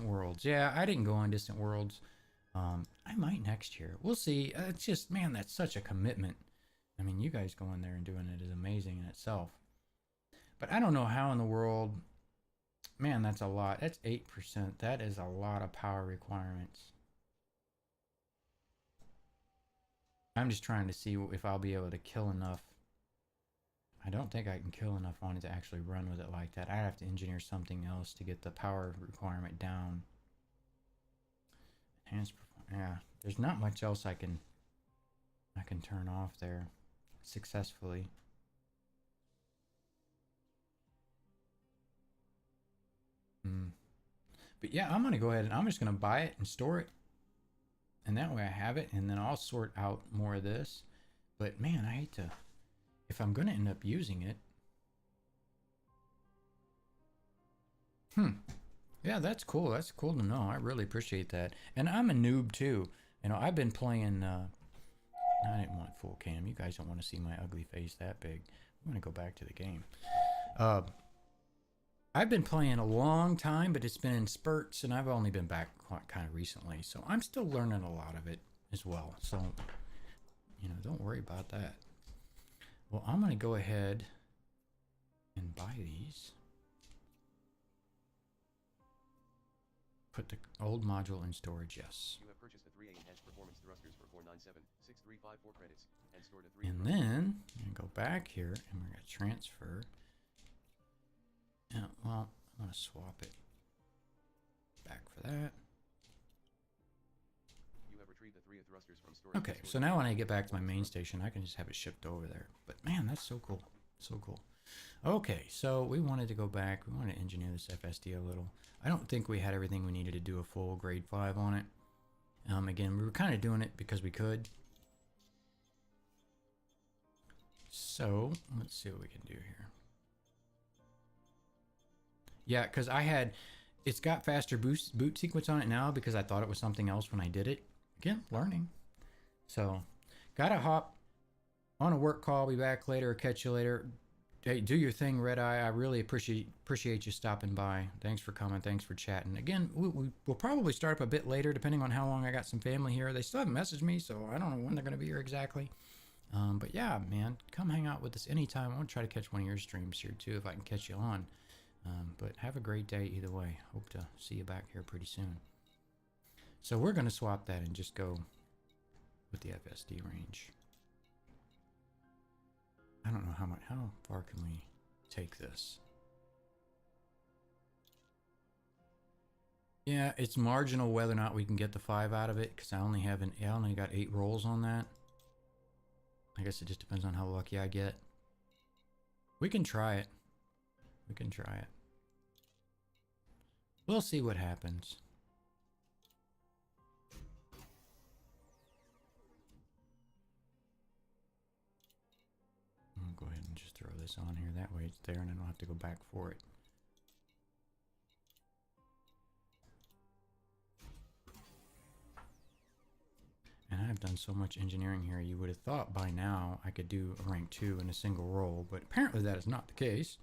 Worlds. Yeah, I didn't go on Distant Worlds. I might next year. We'll see. It's just, man, that's such a commitment. I mean, you guys going there and doing it is amazing in itself. But I don't know how in the world, man, that's a lot. That's 8%. That is a lot of power requirements. I'm just trying to see if I'll be able to kill enough. I don't think I can kill enough on it to actually run with it like that. I have to engineer something else to get the power requirement down. Enhanced performance. Yeah, there's not much else I can turn off there successfully. But yeah, I'm gonna go ahead and I'm just gonna buy it and store it, and that way I have it, and then I'll sort out more of this. But man, I hate to, if I'm gonna end up using it. Yeah, that's cool. That's cool to know. I really appreciate that. And I'm a noob too. You know, I've been playing. I didn't want full cam. You guys don't want to see my ugly face that big. I'm gonna go back to the game. I've been playing a long time, but it's been in spurts, and I've only been back kind of recently. So I'm still learning a lot of it as well. So, you know, don't worry about that. Well, I'm gonna go ahead and buy these. Put the old module in storage, yes. You have purchased the 3A enhanced performance thrusters for 497,6354 credits and stored a 3. And then I'm gonna go back here and we're gonna transfer. Yeah, well, I'm gonna swap it back for that. You have retrieved the 3 thrusters from storage. Okay, so now when I get back to my main station, I can just have it shipped over there. But man, that's so cool. So cool. Okay, so we wanted to go back. We wanted to engineer this FSD a little. I don't think we had everything we needed to do a full grade 5 on it. Again, we were kind of doing it because we could. So let's see what we can do here. Yeah, because it's got faster boot sequence on it now because I thought it was something else when I did it. Again, learning. So, gotta hop on a work call. Be back later or catch you later. Hey, do your thing, Red Eye. I really appreciate you stopping by. Thanks for coming. Thanks for chatting. Again, we'll probably start up a bit later, depending on how long I got some family here. They still haven't messaged me, so I don't know when they're going to be here exactly. But yeah, man, come hang out with us anytime. I want to try to catch one of your streams here, too, if I can catch you on. But have a great day either way. Hope to see you back here pretty soon. So we're going to swap that and just go with the FSD range. I don't know how far can we take this? Yeah, it's marginal whether or not we can get the 5 out of it because I only got 8 rolls on that. I guess it just depends on how lucky I get. We can try it. We can try it. We'll see what happens. I'll go ahead and just throw this on here. That way it's there and I don't have to go back for it. And I've done so much engineering here, you would have thought by now I could do a rank 2 in a single roll, but apparently that is not the case.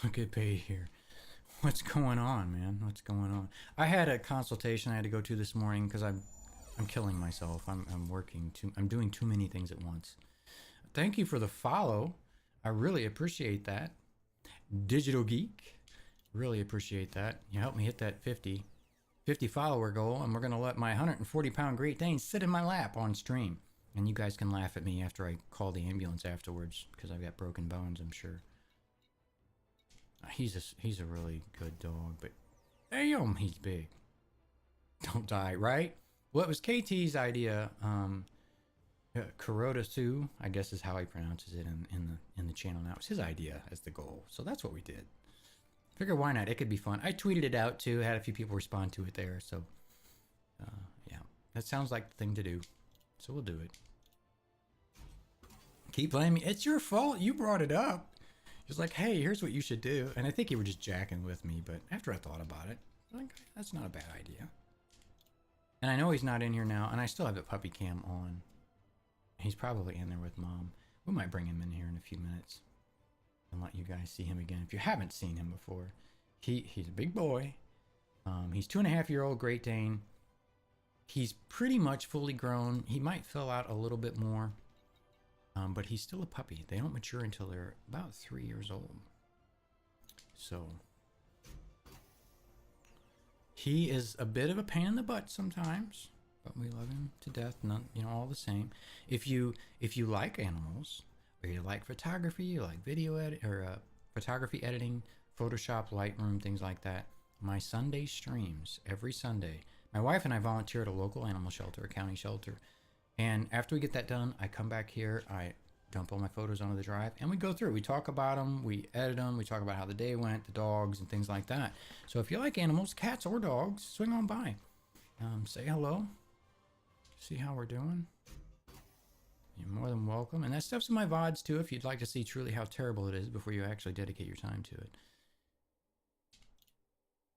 Look at Bay here. What's going on, man? What's going on? I had a consultation I had to go to this morning because I'm killing myself. I'm doing too many things at once. Thank you for the follow. I really appreciate that. Digital Geek. Really appreciate that. You helped me hit that 50 follower goal, and we're going to let my 140-pound Great Dane sit in my lap on stream. And you guys can laugh at me after I call the ambulance afterwards because I've got broken bones, I'm sure. He's a really good dog, but damn, he's big. Don't die, right? Well, it was KT's idea. Kuroda Su, I guess is how he pronounces it in the channel now. It's his idea as the goal, so that's what we did. Figure why not? It could be fun. I tweeted it out too. Had a few people respond to it there. So, yeah, that sounds like the thing to do. So we'll do it. Keep blaming me. It's your fault. You brought it up. He's like, hey, here's what you should do. And I think you were just jacking with me. But after I thought about it, I think that's not a bad idea. And I know he's not in here now. And I still have the puppy cam on. He's probably in there with Mom. We might bring him in here in a few minutes and let you guys see him again. If you haven't seen him before, he's a big boy. He's 2.5-year-old Great Dane. He's pretty much fully grown. He might fill out a little bit more. But he's still a puppy. They don't mature until they're about 3 years old. So he is a bit of a pain in the butt sometimes, but we love him to death. None, all the same. If you like animals, or you like photography, you like video edit or photography editing, Photoshop, Lightroom, things like that. My Sunday streams every Sunday. My wife and I volunteer at a local animal shelter, a county shelter. And after we get that done, I come back here, I dump all my photos onto the drive, and we go through. We talk about them, we edit them, we talk about how the day went, the dogs, and things like that. So if you like animals, cats or dogs, swing on by. Say hello. See how we're doing. You're more than welcome. And that stuff's in my VODs too, if you'd like to see truly how terrible it is before you actually dedicate your time to it.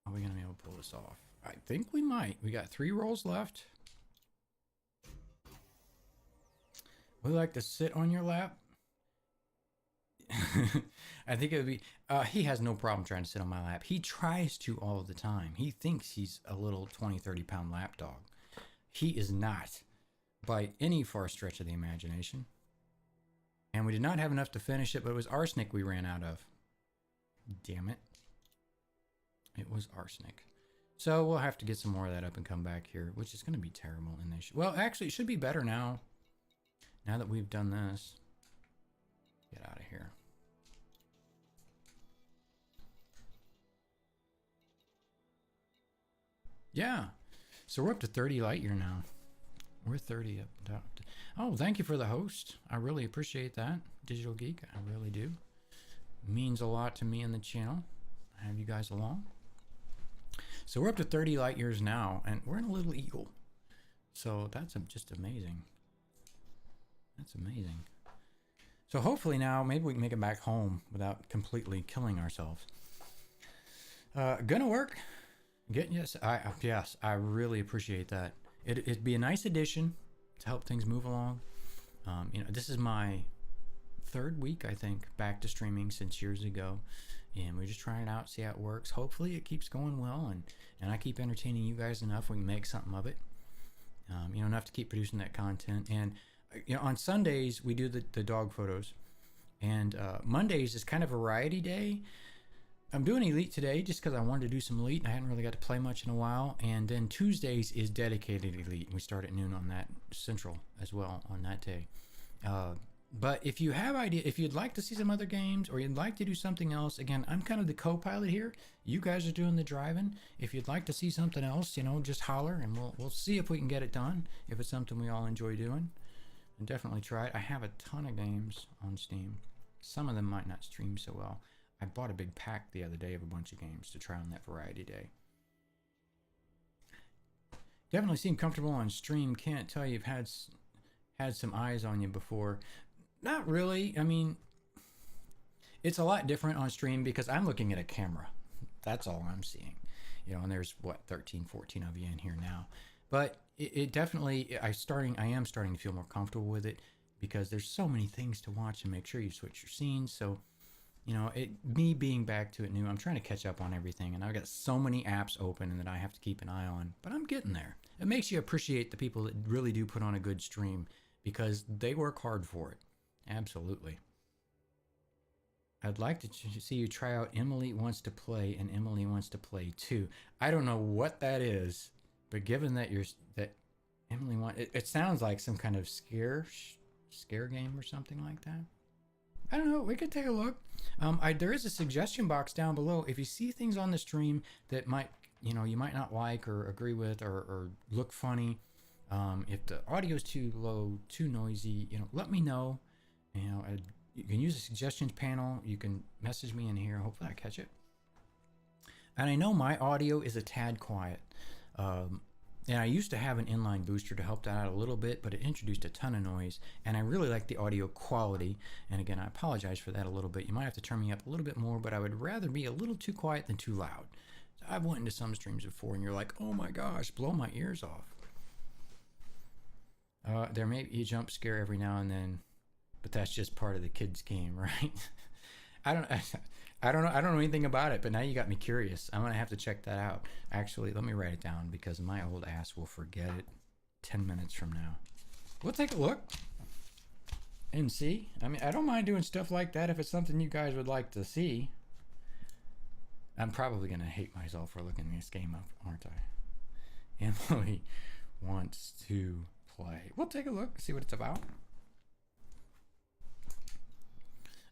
Are we going to be able to pull this off? I think we might. We got 3 rolls left. Would you like to sit on your lap? I think it would be... he has no problem trying to sit on my lap. He tries to all the time. He thinks he's a little 20, 30-pound lap dog. He is not, by any far stretch of the imagination. And we did not have enough to finish it, but it was arsenic we ran out of. Damn it. It was arsenic. So we'll have to get some more of that up and come back here, which is going to be terrible. And well, actually, it should be better now. Now that we've done this. Get out of here. Yeah. So we're up to 30 light year now. We're 30 up top. Oh, thank you for the host. I really appreciate that. Digital Geek, I really do. Means a lot to me and the channel. I have you guys along. So we're up to 30 light years now, and we're in a little eagle. So that's just amazing. That's amazing. So hopefully now, maybe we can make it back home without completely killing ourselves. Gonna work. Yes, I really appreciate that. It'd be a nice addition to help things move along. This is my 3rd week, I think, back to streaming since years ago. And we're just trying it out, see how it works. Hopefully it keeps going well, and I keep entertaining you guys enough we can make something of it. Enough to keep producing that content. And on Sundays we do the dog photos, and Mondays is kind of a variety day. I'm doing Elite today just because I wanted to do some Elite. I hadn't really got to play much in a while. And then Tuesdays is dedicated Elite. We start at noon on that Central as well on that day. But if you have if you'd like to see some other games, or you'd like to do something else, again, I'm kind of the co-pilot here. You guys are doing the driving. If you'd like to see something else, just holler, and we'll see if we can get it done. If it's something we all enjoy doing, and definitely try it. I have a ton of games on Steam. Some of them might not stream so well. I bought a big pack the other day of a bunch of games to try on that variety day. Definitely seem comfortable on stream. Can't tell you've had some eyes on you before. Not really. I mean, it's a lot different on stream because I'm looking at a camera. That's all I'm seeing. And there's 13, 14 of you in here now. But it definitely, I am starting to feel more comfortable with it because there's so many things to watch and make sure you switch your scenes. So, me being back to it new, I'm trying to catch up on everything, and I've got so many apps open and that I have to keep an eye on, but I'm getting there. It makes you appreciate the people that really do put on a good stream because they work hard for it. Absolutely. I'd like to see you try out Emily Wants to Play and Emily Wants to Play Too. I don't know what that is, but given that Emily wants, it sounds like some kind of scare game or something like that. I don't know. We could take a look. There is a suggestion box down below. If you see things on the stream that might, you might not like or agree with or look funny, if the audio is too low, too noisy, let me know. You can use the suggestions panel. You can message me in here. Hopefully I catch it. And I know my audio is a tad quiet. And I used to have an inline booster to help that out a little bit, but it introduced a ton of noise. And I really like the audio quality. And again, I apologize for that a little bit. You might have to turn me up a little bit more, but I would rather be a little too quiet than too loud. So I've went into some streams before, and you're like, oh my gosh, blow my ears off. There may be a jump scare every now and then, but that's just part of the kids' game, right? I don't know anything about it, but now you got me curious. I'm gonna have to check that out. Actually, let me write it down because my old ass will forget it 10 minutes from now. We'll take a look and see. I mean, I don't mind doing stuff like that if it's something you guys would like to see. I'm probably gonna hate myself for looking this game up, aren't I? Emily wants to play. We'll take a look, see what it's about.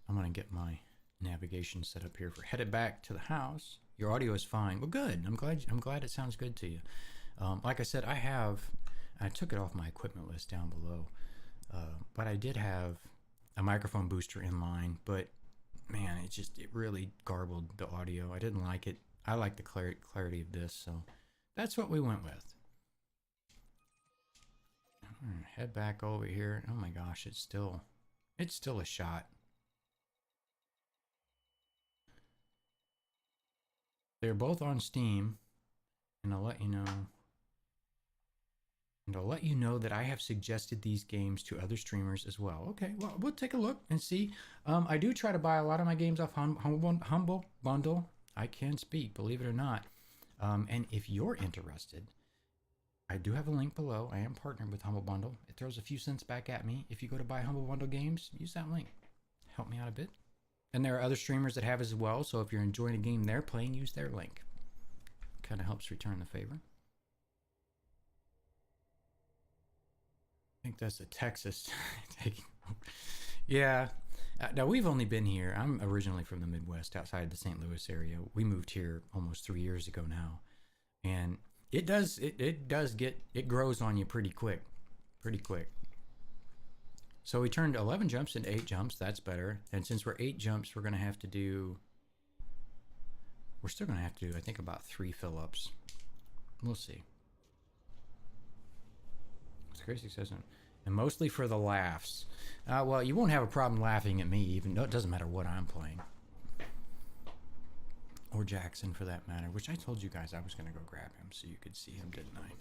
I'm gonna get my navigation set up here for headed back to the house. Your audio is fine. Well, good. I'm glad it sounds good to you. Like I said, I took it off my equipment list down below, but I did have a microphone booster in line, but man, it really garbled the audio. I didn't like it. I like the clarity of this, so that's what we went with. Head back over here. Oh my gosh, it's still a shot. They're both on Steam, and I'll let you know. And I'll let you know that I have suggested these games to other streamers as well. Okay, well, we'll take a look and see. I do try to buy a lot of my games off Humble Bundle. I can speak, believe it or not. And if you're interested, I do have a link below. I am partnered with Humble Bundle. It throws a few cents back at me. If you go to buy Humble Bundle games, use that link. Help me out a bit. And there are other streamers that have as well, so if you're enjoying a game they're playing, use their link. Kind of helps return the favor. I think that's a Texas taking. Yeah. Now, we've only been here. I'm originally from the Midwest, outside the St. Louis area. We moved here almost 3 years ago now. And it grows on you pretty quick. Pretty quick. So we turned 11 jumps into 8 jumps. That's better. And since we're 8 jumps, we're still going to have to do, I think, about 3 fill-ups. We'll see. It's a great success. And mostly for the laughs. Well, you won't have a problem laughing at me, even though it doesn't matter what I'm playing. Or Jackson, for that matter, which I told you guys I was going to go grab him so you could see him, didn't I?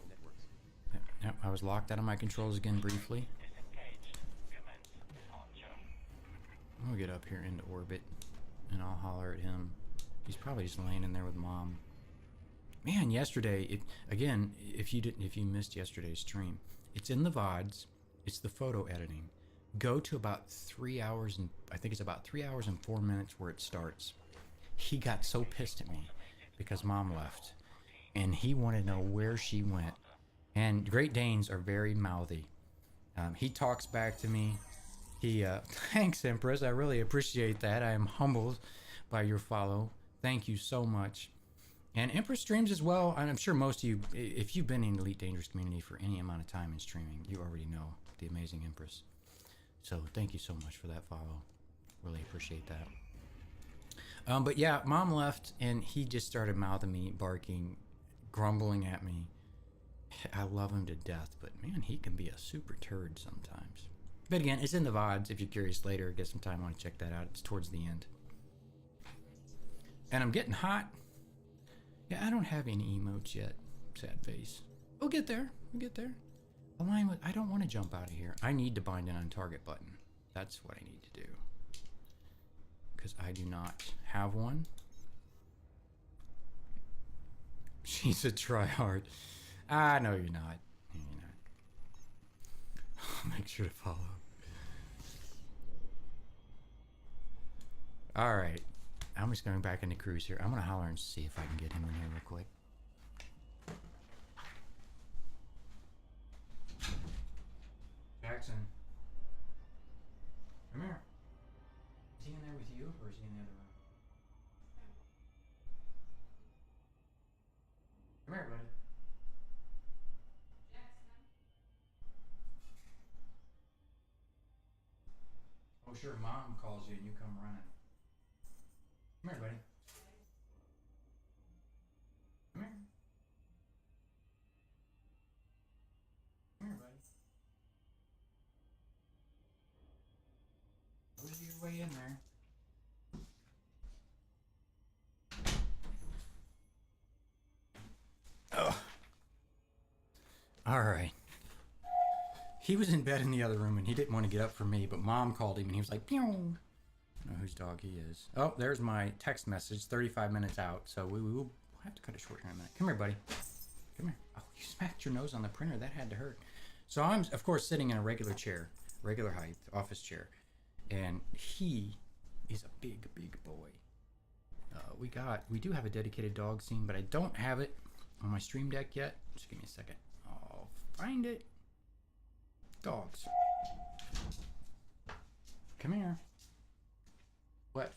Yep, I was locked out of my controls again briefly. I'll get up here into orbit and I'll holler at him. He's probably just laying in there with Mom. Man, yesterday, if you missed yesterday's stream, it's in the VODs. It's the photo editing. Go to about 3 hours and I think it's about 3 hours and 4 minutes where it starts. He got so pissed at me because Mom left, and he wanted to know where she went. And Great Danes are very mouthy. He talks back to me. Thanks, Empress. I really appreciate that. I am humbled by your follow. Thank you so much. And Empress streams as well. And I'm sure most of you, if you've been in the Elite Dangerous community for any amount of time in streaming, you already know the amazing Empress. So thank you so much for that follow. Really appreciate that. But yeah, Mom left, and he just started mouthing me, barking, grumbling at me. I love him to death, but man, he can be a super turd sometimes. But again, it's in the VODs. If you're curious later, get some time, I want to check that out. It's towards the end. And I'm getting hot. Yeah, I don't have any emotes yet. Sad face. We'll get there. We'll get there. Align with. I don't want to jump out of here. I need to bind an untarget button. That's what I need to do. Because I do not have one. She's a tryhard. Ah, no, you're not. You're not. Make sure to follow. All right. I'm just going back into cruise here. I'm going to holler and see if I can get him in here real quick. Jackson. Come here. Is he in there with you, or is he in the other room? Come here, buddy. Oh, sure. Mom calls you and you come running. Come here, buddy. in there. Oh. All right. He was in bed in the other room and he didn't want to get up for me, but Mom called him and he was like, pew. I don't know whose dog he is. Oh, there's my text message, 35 minutes out. So we will have to cut it short here in a minute. Come here, buddy. Come here. Oh, you smacked your nose on the printer. That had to hurt. So I'm, of course, sitting in a regular chair, regular height, office chair. And he is a big, big boy. We do have a dedicated dog scene, but I don't have it on my stream deck yet. Just give me a second. I'll find it. Dogs. Come here. What?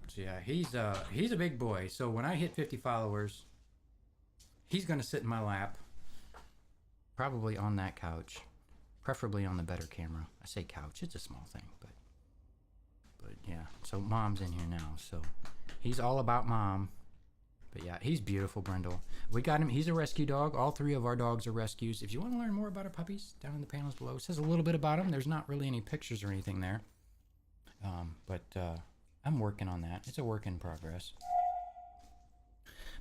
So yeah, he's a big boy. So when I hit 50 followers, he's gonna sit in my lap, probably on that couch, preferably on the better camera. I say couch, it's a small thing, but yeah. So Mom's in here now, so he's all about Mom. But yeah, he's beautiful, Brendel. We got him. He's a rescue dog. All three of our dogs are rescues. If you want to learn more about our puppies, down in the panels below, it says a little bit about them. There's not really any pictures or anything there. But I'm working on that. It's a work in progress.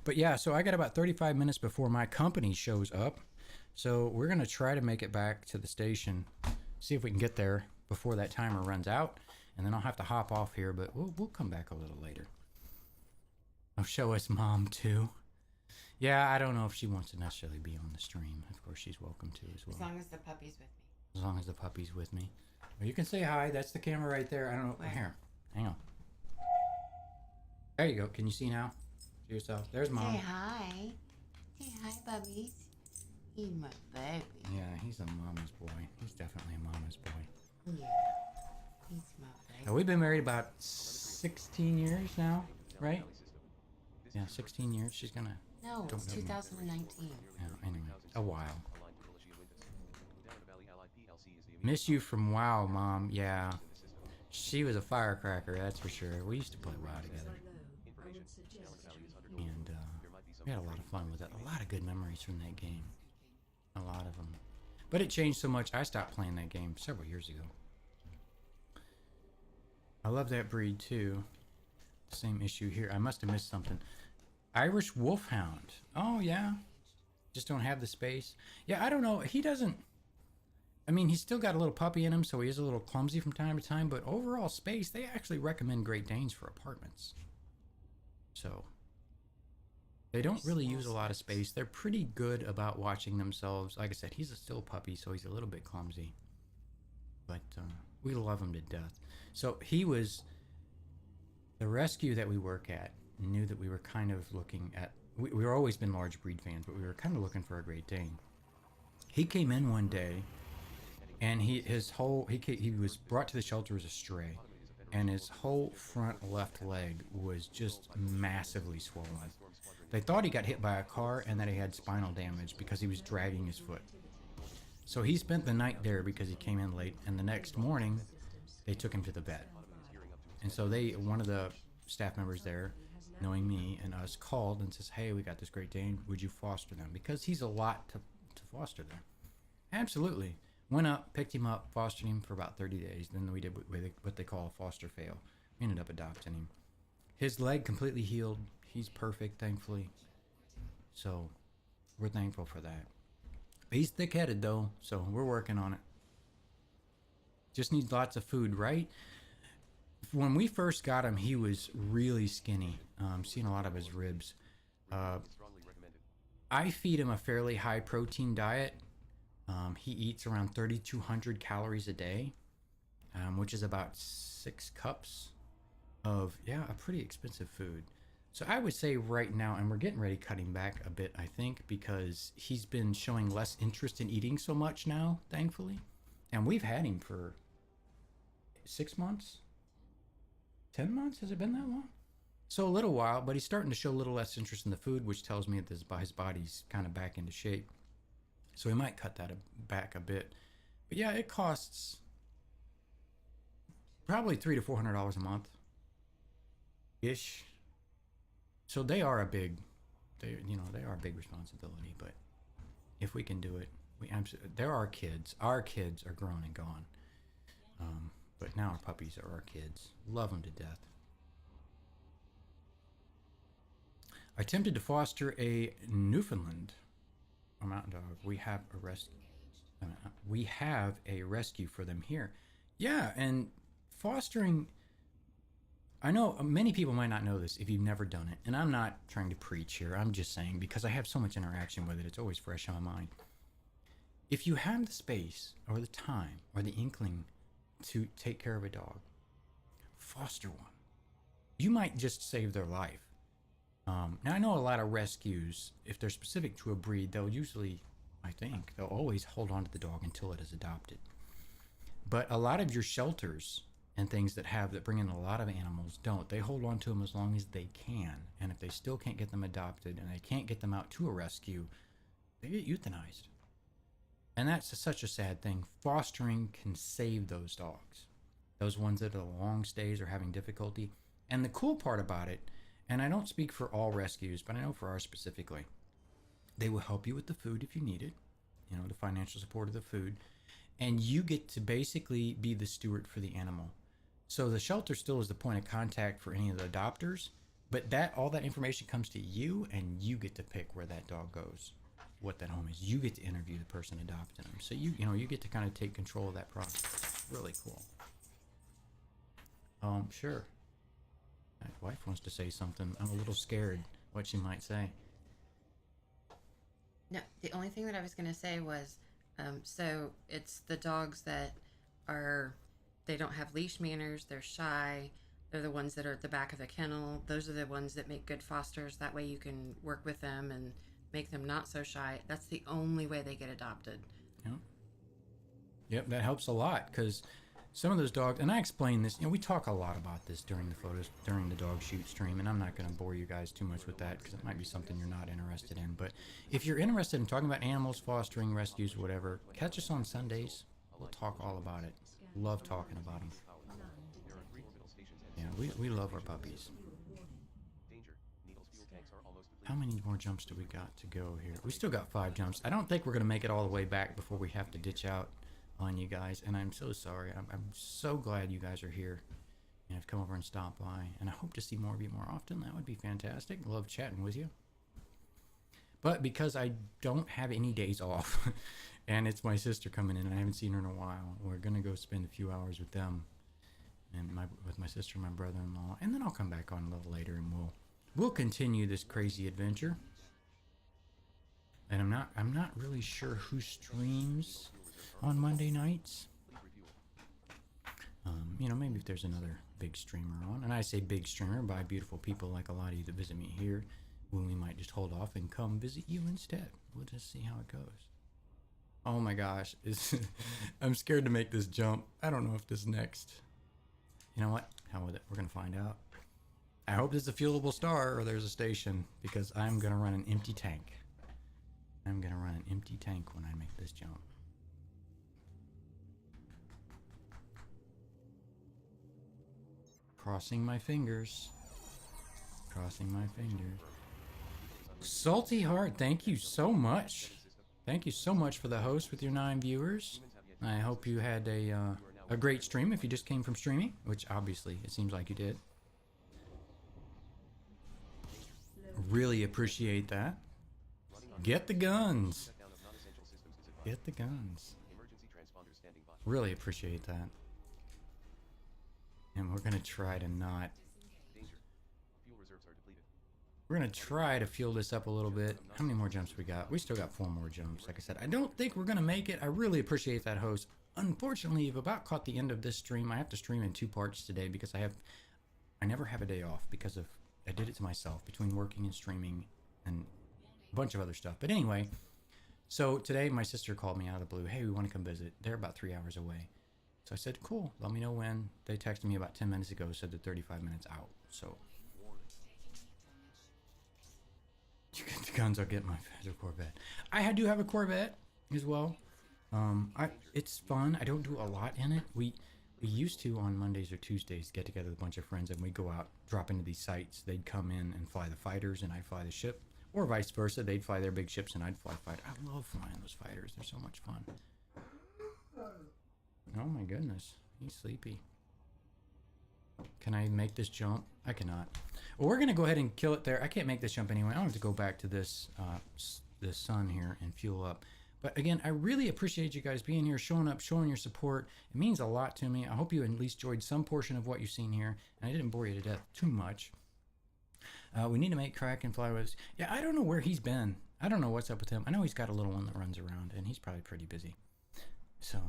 But yeah, so I got about 35 minutes before my company shows up. So we're going to try to make it back to the station, see if we can get there before that timer runs out. And then I'll have to hop off here, but we'll come back a little later. Oh, show us Mom too. Yeah, I don't know if she wants to necessarily be on the stream. Of course, she's welcome to as well. As long as the puppy's with me. As long as the puppy's with me. Well, you can say hi. That's the camera right there. I don't know. Where? Here, hang on. There you go. Can you see now? See yourself. There's Mom. Say hi. Say hi, puppies. He's my baby. Yeah, he's a mama's boy. He's definitely a mama's boy. Yeah. He's my baby. Now, we've been married about 16 years now, right? Yeah, 16 years. She's gonna. No, it's Don't know. 2019. Yeah, anyway, a while. Miss you from WoW, Mom. Yeah, she was a firecracker, that's for sure. We used to play WoW together, and we had a lot of fun with it. A lot of good memories from that game. A lot of them. But it changed so much. I stopped playing that game several years ago. I love that breed too. Same issue here. I must have missed something. Irish Wolfhound. Oh, yeah. Just don't have the space. Yeah, I don't know. He doesn't... I mean, he's still got a little puppy in him, so he is a little clumsy from time to time, but overall space, they actually recommend Great Danes for apartments. So, they don't really use a lot of space. They're pretty good about watching themselves. Like I said, he's still a puppy, so he's a little bit clumsy. But we love him to death. So, he was... The rescue that we work at knew that we were kind of looking at... We were always been large breed fans, but we were kind of looking for a Great Dane. He came in one day, and he was brought to the shelter as a stray, and his whole front left leg was just massively swollen. They thought he got hit by a car and that he had spinal damage because he was dragging his foot. So he spent the night there because he came in late, and the next morning they took him to the vet. And so one of the staff members there, knowing me and us, called and says, hey, we got this Great Dane, would you foster them? Because he's a lot to foster there. Absolutely. Went up, picked him up, fostered him for about 30 days. Then we did what they call a foster fail. We ended up adopting him. His leg completely healed. He's perfect, thankfully. So we're thankful for that. He's thick-headed, though, so we're working on it. Just needs lots of food, right? When we first got him, he was really skinny. Seeing a lot of his ribs. I feed him a fairly high protein diet. He eats around 3,200 calories a day, which is about 6 cups of, a pretty expensive food. So I would say right now, and we're getting ready to cut him back a bit, I think, because he's been showing less interest in eating so much now, thankfully. And we've had him for 6 months? 10 months? Has it been that long? So a little while, but he's starting to show a little less interest in the food, which tells me that his body's kind of back into shape. So we might cut that back a bit. But yeah, it costs probably $300 to $400 a month ish. So they are a big responsibility. But if we can do it, they're our kids. Our kids are grown and gone. But now our puppies are our kids. Love them to death. I attempted to foster a Newfoundland, a mountain dog. We have a rescue. We have a rescue for them here. Yeah, and fostering. I know many people might not know this if you've never done it, and I'm not trying to preach here. I'm just saying because I have so much interaction with it, it's always fresh on my mind. If you have the space or the time or the inkling to take care of a dog, foster one. You might just save their life. Now, I know a lot of rescues, if they're specific to a breed, they'll usually, I think, they'll always hold on to the dog until it is adopted. But a lot of your shelters and things that bring in a lot of animals don't. They hold on to them as long as they can. And if they still can't get them adopted and they can't get them out to a rescue, they get euthanized. And that's such a sad thing. Fostering can save those dogs. Those ones that are long stays or having difficulty. And the cool part about it, and I don't speak for all rescues, but I know for ours specifically, they will help you with the food if you need it, you know, the financial support of the food, and you get to basically be the steward for the animal. So the shelter still is the point of contact for any of the adopters, but all that information comes to you, and you get to pick where that dog goes, what that home is. You get to interview the person adopting them, so you get to kind of take control of that process. Really cool. Sure. My wife wants to say something. I'm a little scared what she might say. No, the only thing that I was going to say was, so it's the dogs that they don't have leash manners, they're shy, they're the ones that are at the back of the kennel. Those are the ones that make good fosters. That way you can work with them and make them not so shy. That's the only way they get adopted. Yep, that helps a lot, because some of those dogs, and I explain this, we talk a lot about this during the photos, during the dog shoot stream, and I'm not going to bore you guys too much with that because it might be something you're not interested in. But if you're interested in talking about animals, fostering, rescues, whatever, catch us on Sundays. We'll talk all about it. Love talking about them. There are 3 orbital stations Yeah, we love our puppies. Danger. Needle's fuel tanks are almost depleted. How many more jumps do we got to go here? We still got 5 jumps. I don't think we're going to make it all the way back before we have to ditch out on you guys, and I'm so sorry. I'm so glad you guys are here and have come over and stopped by, and I hope to see more of you more often. That would be fantastic. Love chatting with you. But because I don't have any days off and it's my sister coming in and I haven't seen her in a while, we're gonna go spend a few hours with them and with my sister and my brother-in-law, and then I'll come back on a little later and we'll continue this crazy adventure. And I'm not really sure who streams on Monday nights. Maybe if there's another big streamer on, and I say big streamer by beautiful people like a lot of you that visit me here, when we might just hold off and come visit you instead. We'll just see how it goes. Oh my gosh, I'm scared to make this jump. I don't know if this next. You know what? Hell with it. We're gonna find out. I hope there's a fuelable star or there's a station, because I'm gonna run an empty tank. I'm gonna run an empty tank when I make this jump. Crossing my fingers. Crossing my fingers. Salty Heart, thank you so much. Thank you so much for the host with your 9 viewers. I hope you had a great stream if you just came from streaming, which obviously it seems like you did. Really appreciate that. Get the guns. Get the guns. Emergency transponder standing by. Really appreciate that. And we're going to try to not... Danger. Fuel reserves are depleted. We're going to try to fuel this up a little bit. How many more jumps we got? We still got 4 more jumps. Like I said, I don't think we're going to make it. I really appreciate that, host. Unfortunately, you've about caught the end of this stream. I have to stream in 2 parts today because I never have a day off because of... I did it to myself between working and streaming and a bunch of other stuff. But anyway, so today my sister called me out of the blue. Hey, we want to come visit. They're about 3 hours away. So I said, cool, let me know when. They texted me about 10 minutes ago, said they're 35 minutes out. So you get the guns, I'll get my Federal Corvette. I do have a Corvette as well. It's fun. I don't do a lot in it. We used to on Mondays or Tuesdays get together with a bunch of friends and we'd go out, drop into these sites. They'd come in and fly the fighters and I'd fly the ship, or vice versa. They'd fly their big ships and I'd fly fighter. I love flying those fighters. They're so much fun. Oh my goodness. He's sleepy. Can I make this jump? I cannot. Well, we're gonna go ahead and kill it there. I can't make this jump anyway. I don't have to go back to this this sun here and fuel up. But again, I really appreciate you guys being here, showing up, showing your support. It means a lot to me. I hope you at least enjoyed some portion of what you've seen here, and I didn't bore you to death too much. We need to make Kraken fly with us. Yeah, I don't know where he's been. I don't know what's up with him. I know he's got a little one that runs around, and he's probably pretty busy. So,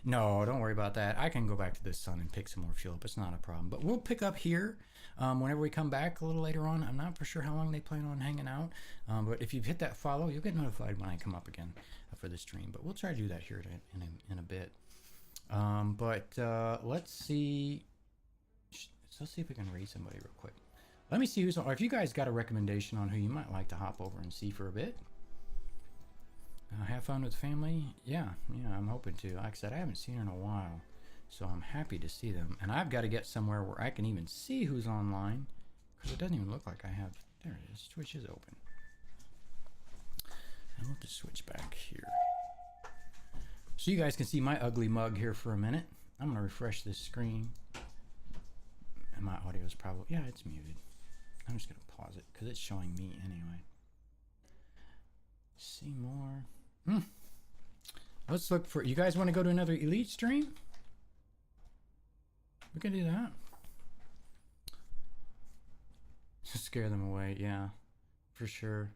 no, don't worry about that. I can go back to this sun and pick some more fuel up. It's not a problem. But we'll pick up here whenever we come back a little later on. I'm not for sure how long they plan on hanging out. But if you've hit that follow, you'll get notified when I come up again for the stream. But we'll try to do that here in a bit. Let's see. Let's see if we can raid somebody real quick. Let me see who's on. Or if you guys got a recommendation on who you might like to hop over and see for a bit. Have fun with the family. Yeah, I'm hoping to. Like I said, I haven't seen her in a while, so I'm happy to see them. And I've got to get somewhere where I can even see who's online, because it doesn't even look like I have. There it is. Twitch is open. And we'll just switch back here, so you guys can see my ugly mug here for a minute. I'm gonna refresh this screen, and my audio is probably it's muted. I'm just gonna pause it because it's showing me anyway. See more. Let's look for. You guys want to go to another Elite stream? We can do that. Just scare them away. Yeah, for sure.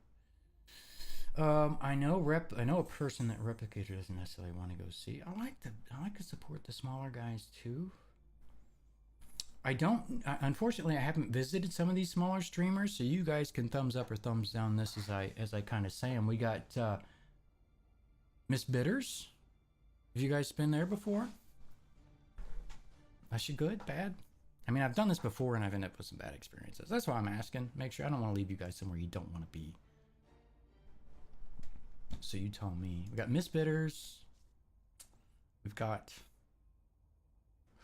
I know a person that Replicator doesn't necessarily want to go see. I like to support the smaller guys too. I don't. Unfortunately, I haven't visited some of these smaller streamers, so you guys can thumbs up or thumbs down this as I kind of say them. We got Miss Bitters. Have you guys been there before? Is she good? Bad? I mean, I've done this before and I've ended up with some bad experiences. That's why I'm asking. Make sure I don't want to leave you guys somewhere you don't want to be. So you tell me. We got Miss Bitters. We've got.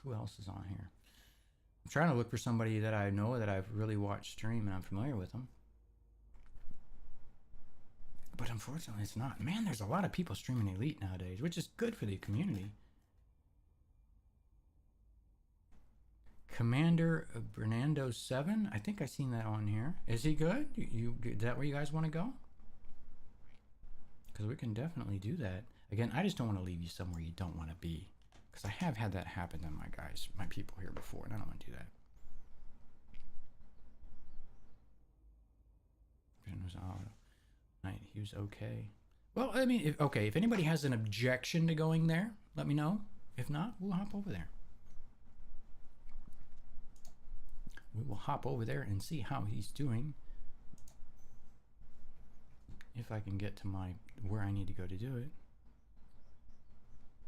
Who else is on here? I'm trying to look for somebody that I know that I've really watched stream and I'm familiar with them. But unfortunately it's not. Man, there's a lot of people streaming Elite nowadays, which is good for the community. Commander Bernardo 7. I think I've seen that on here. Is he good? Is that where you guys want to go? Because we can definitely do that. Again, I just don't want to leave you somewhere you don't want to be. Because I have had that happen to my people here before, and I don't want to do that. He was okay. Well, I mean, if anybody has an objection to going there, let me know. If not, we'll hop over there. We will hop over there and see how he's doing. If I can get to where I need to go to do it.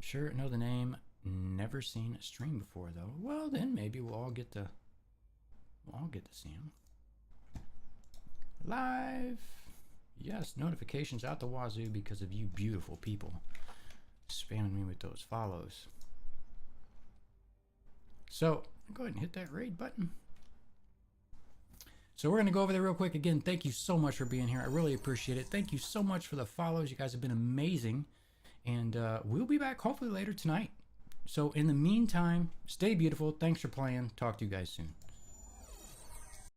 Sure, know the name. Never seen a stream before though. Well, then maybe we'll all get to see him live. Yes, notifications out the wazoo because of you beautiful people spamming me with those follows. So go ahead and hit that raid button. So we're going to go over there real quick. Again, thank you so much for being here. I really appreciate it. Thank you so much for the follows. You guys have been amazing. And we'll be back hopefully later tonight. So in the meantime, stay beautiful. Thanks for playing. Talk to you guys soon.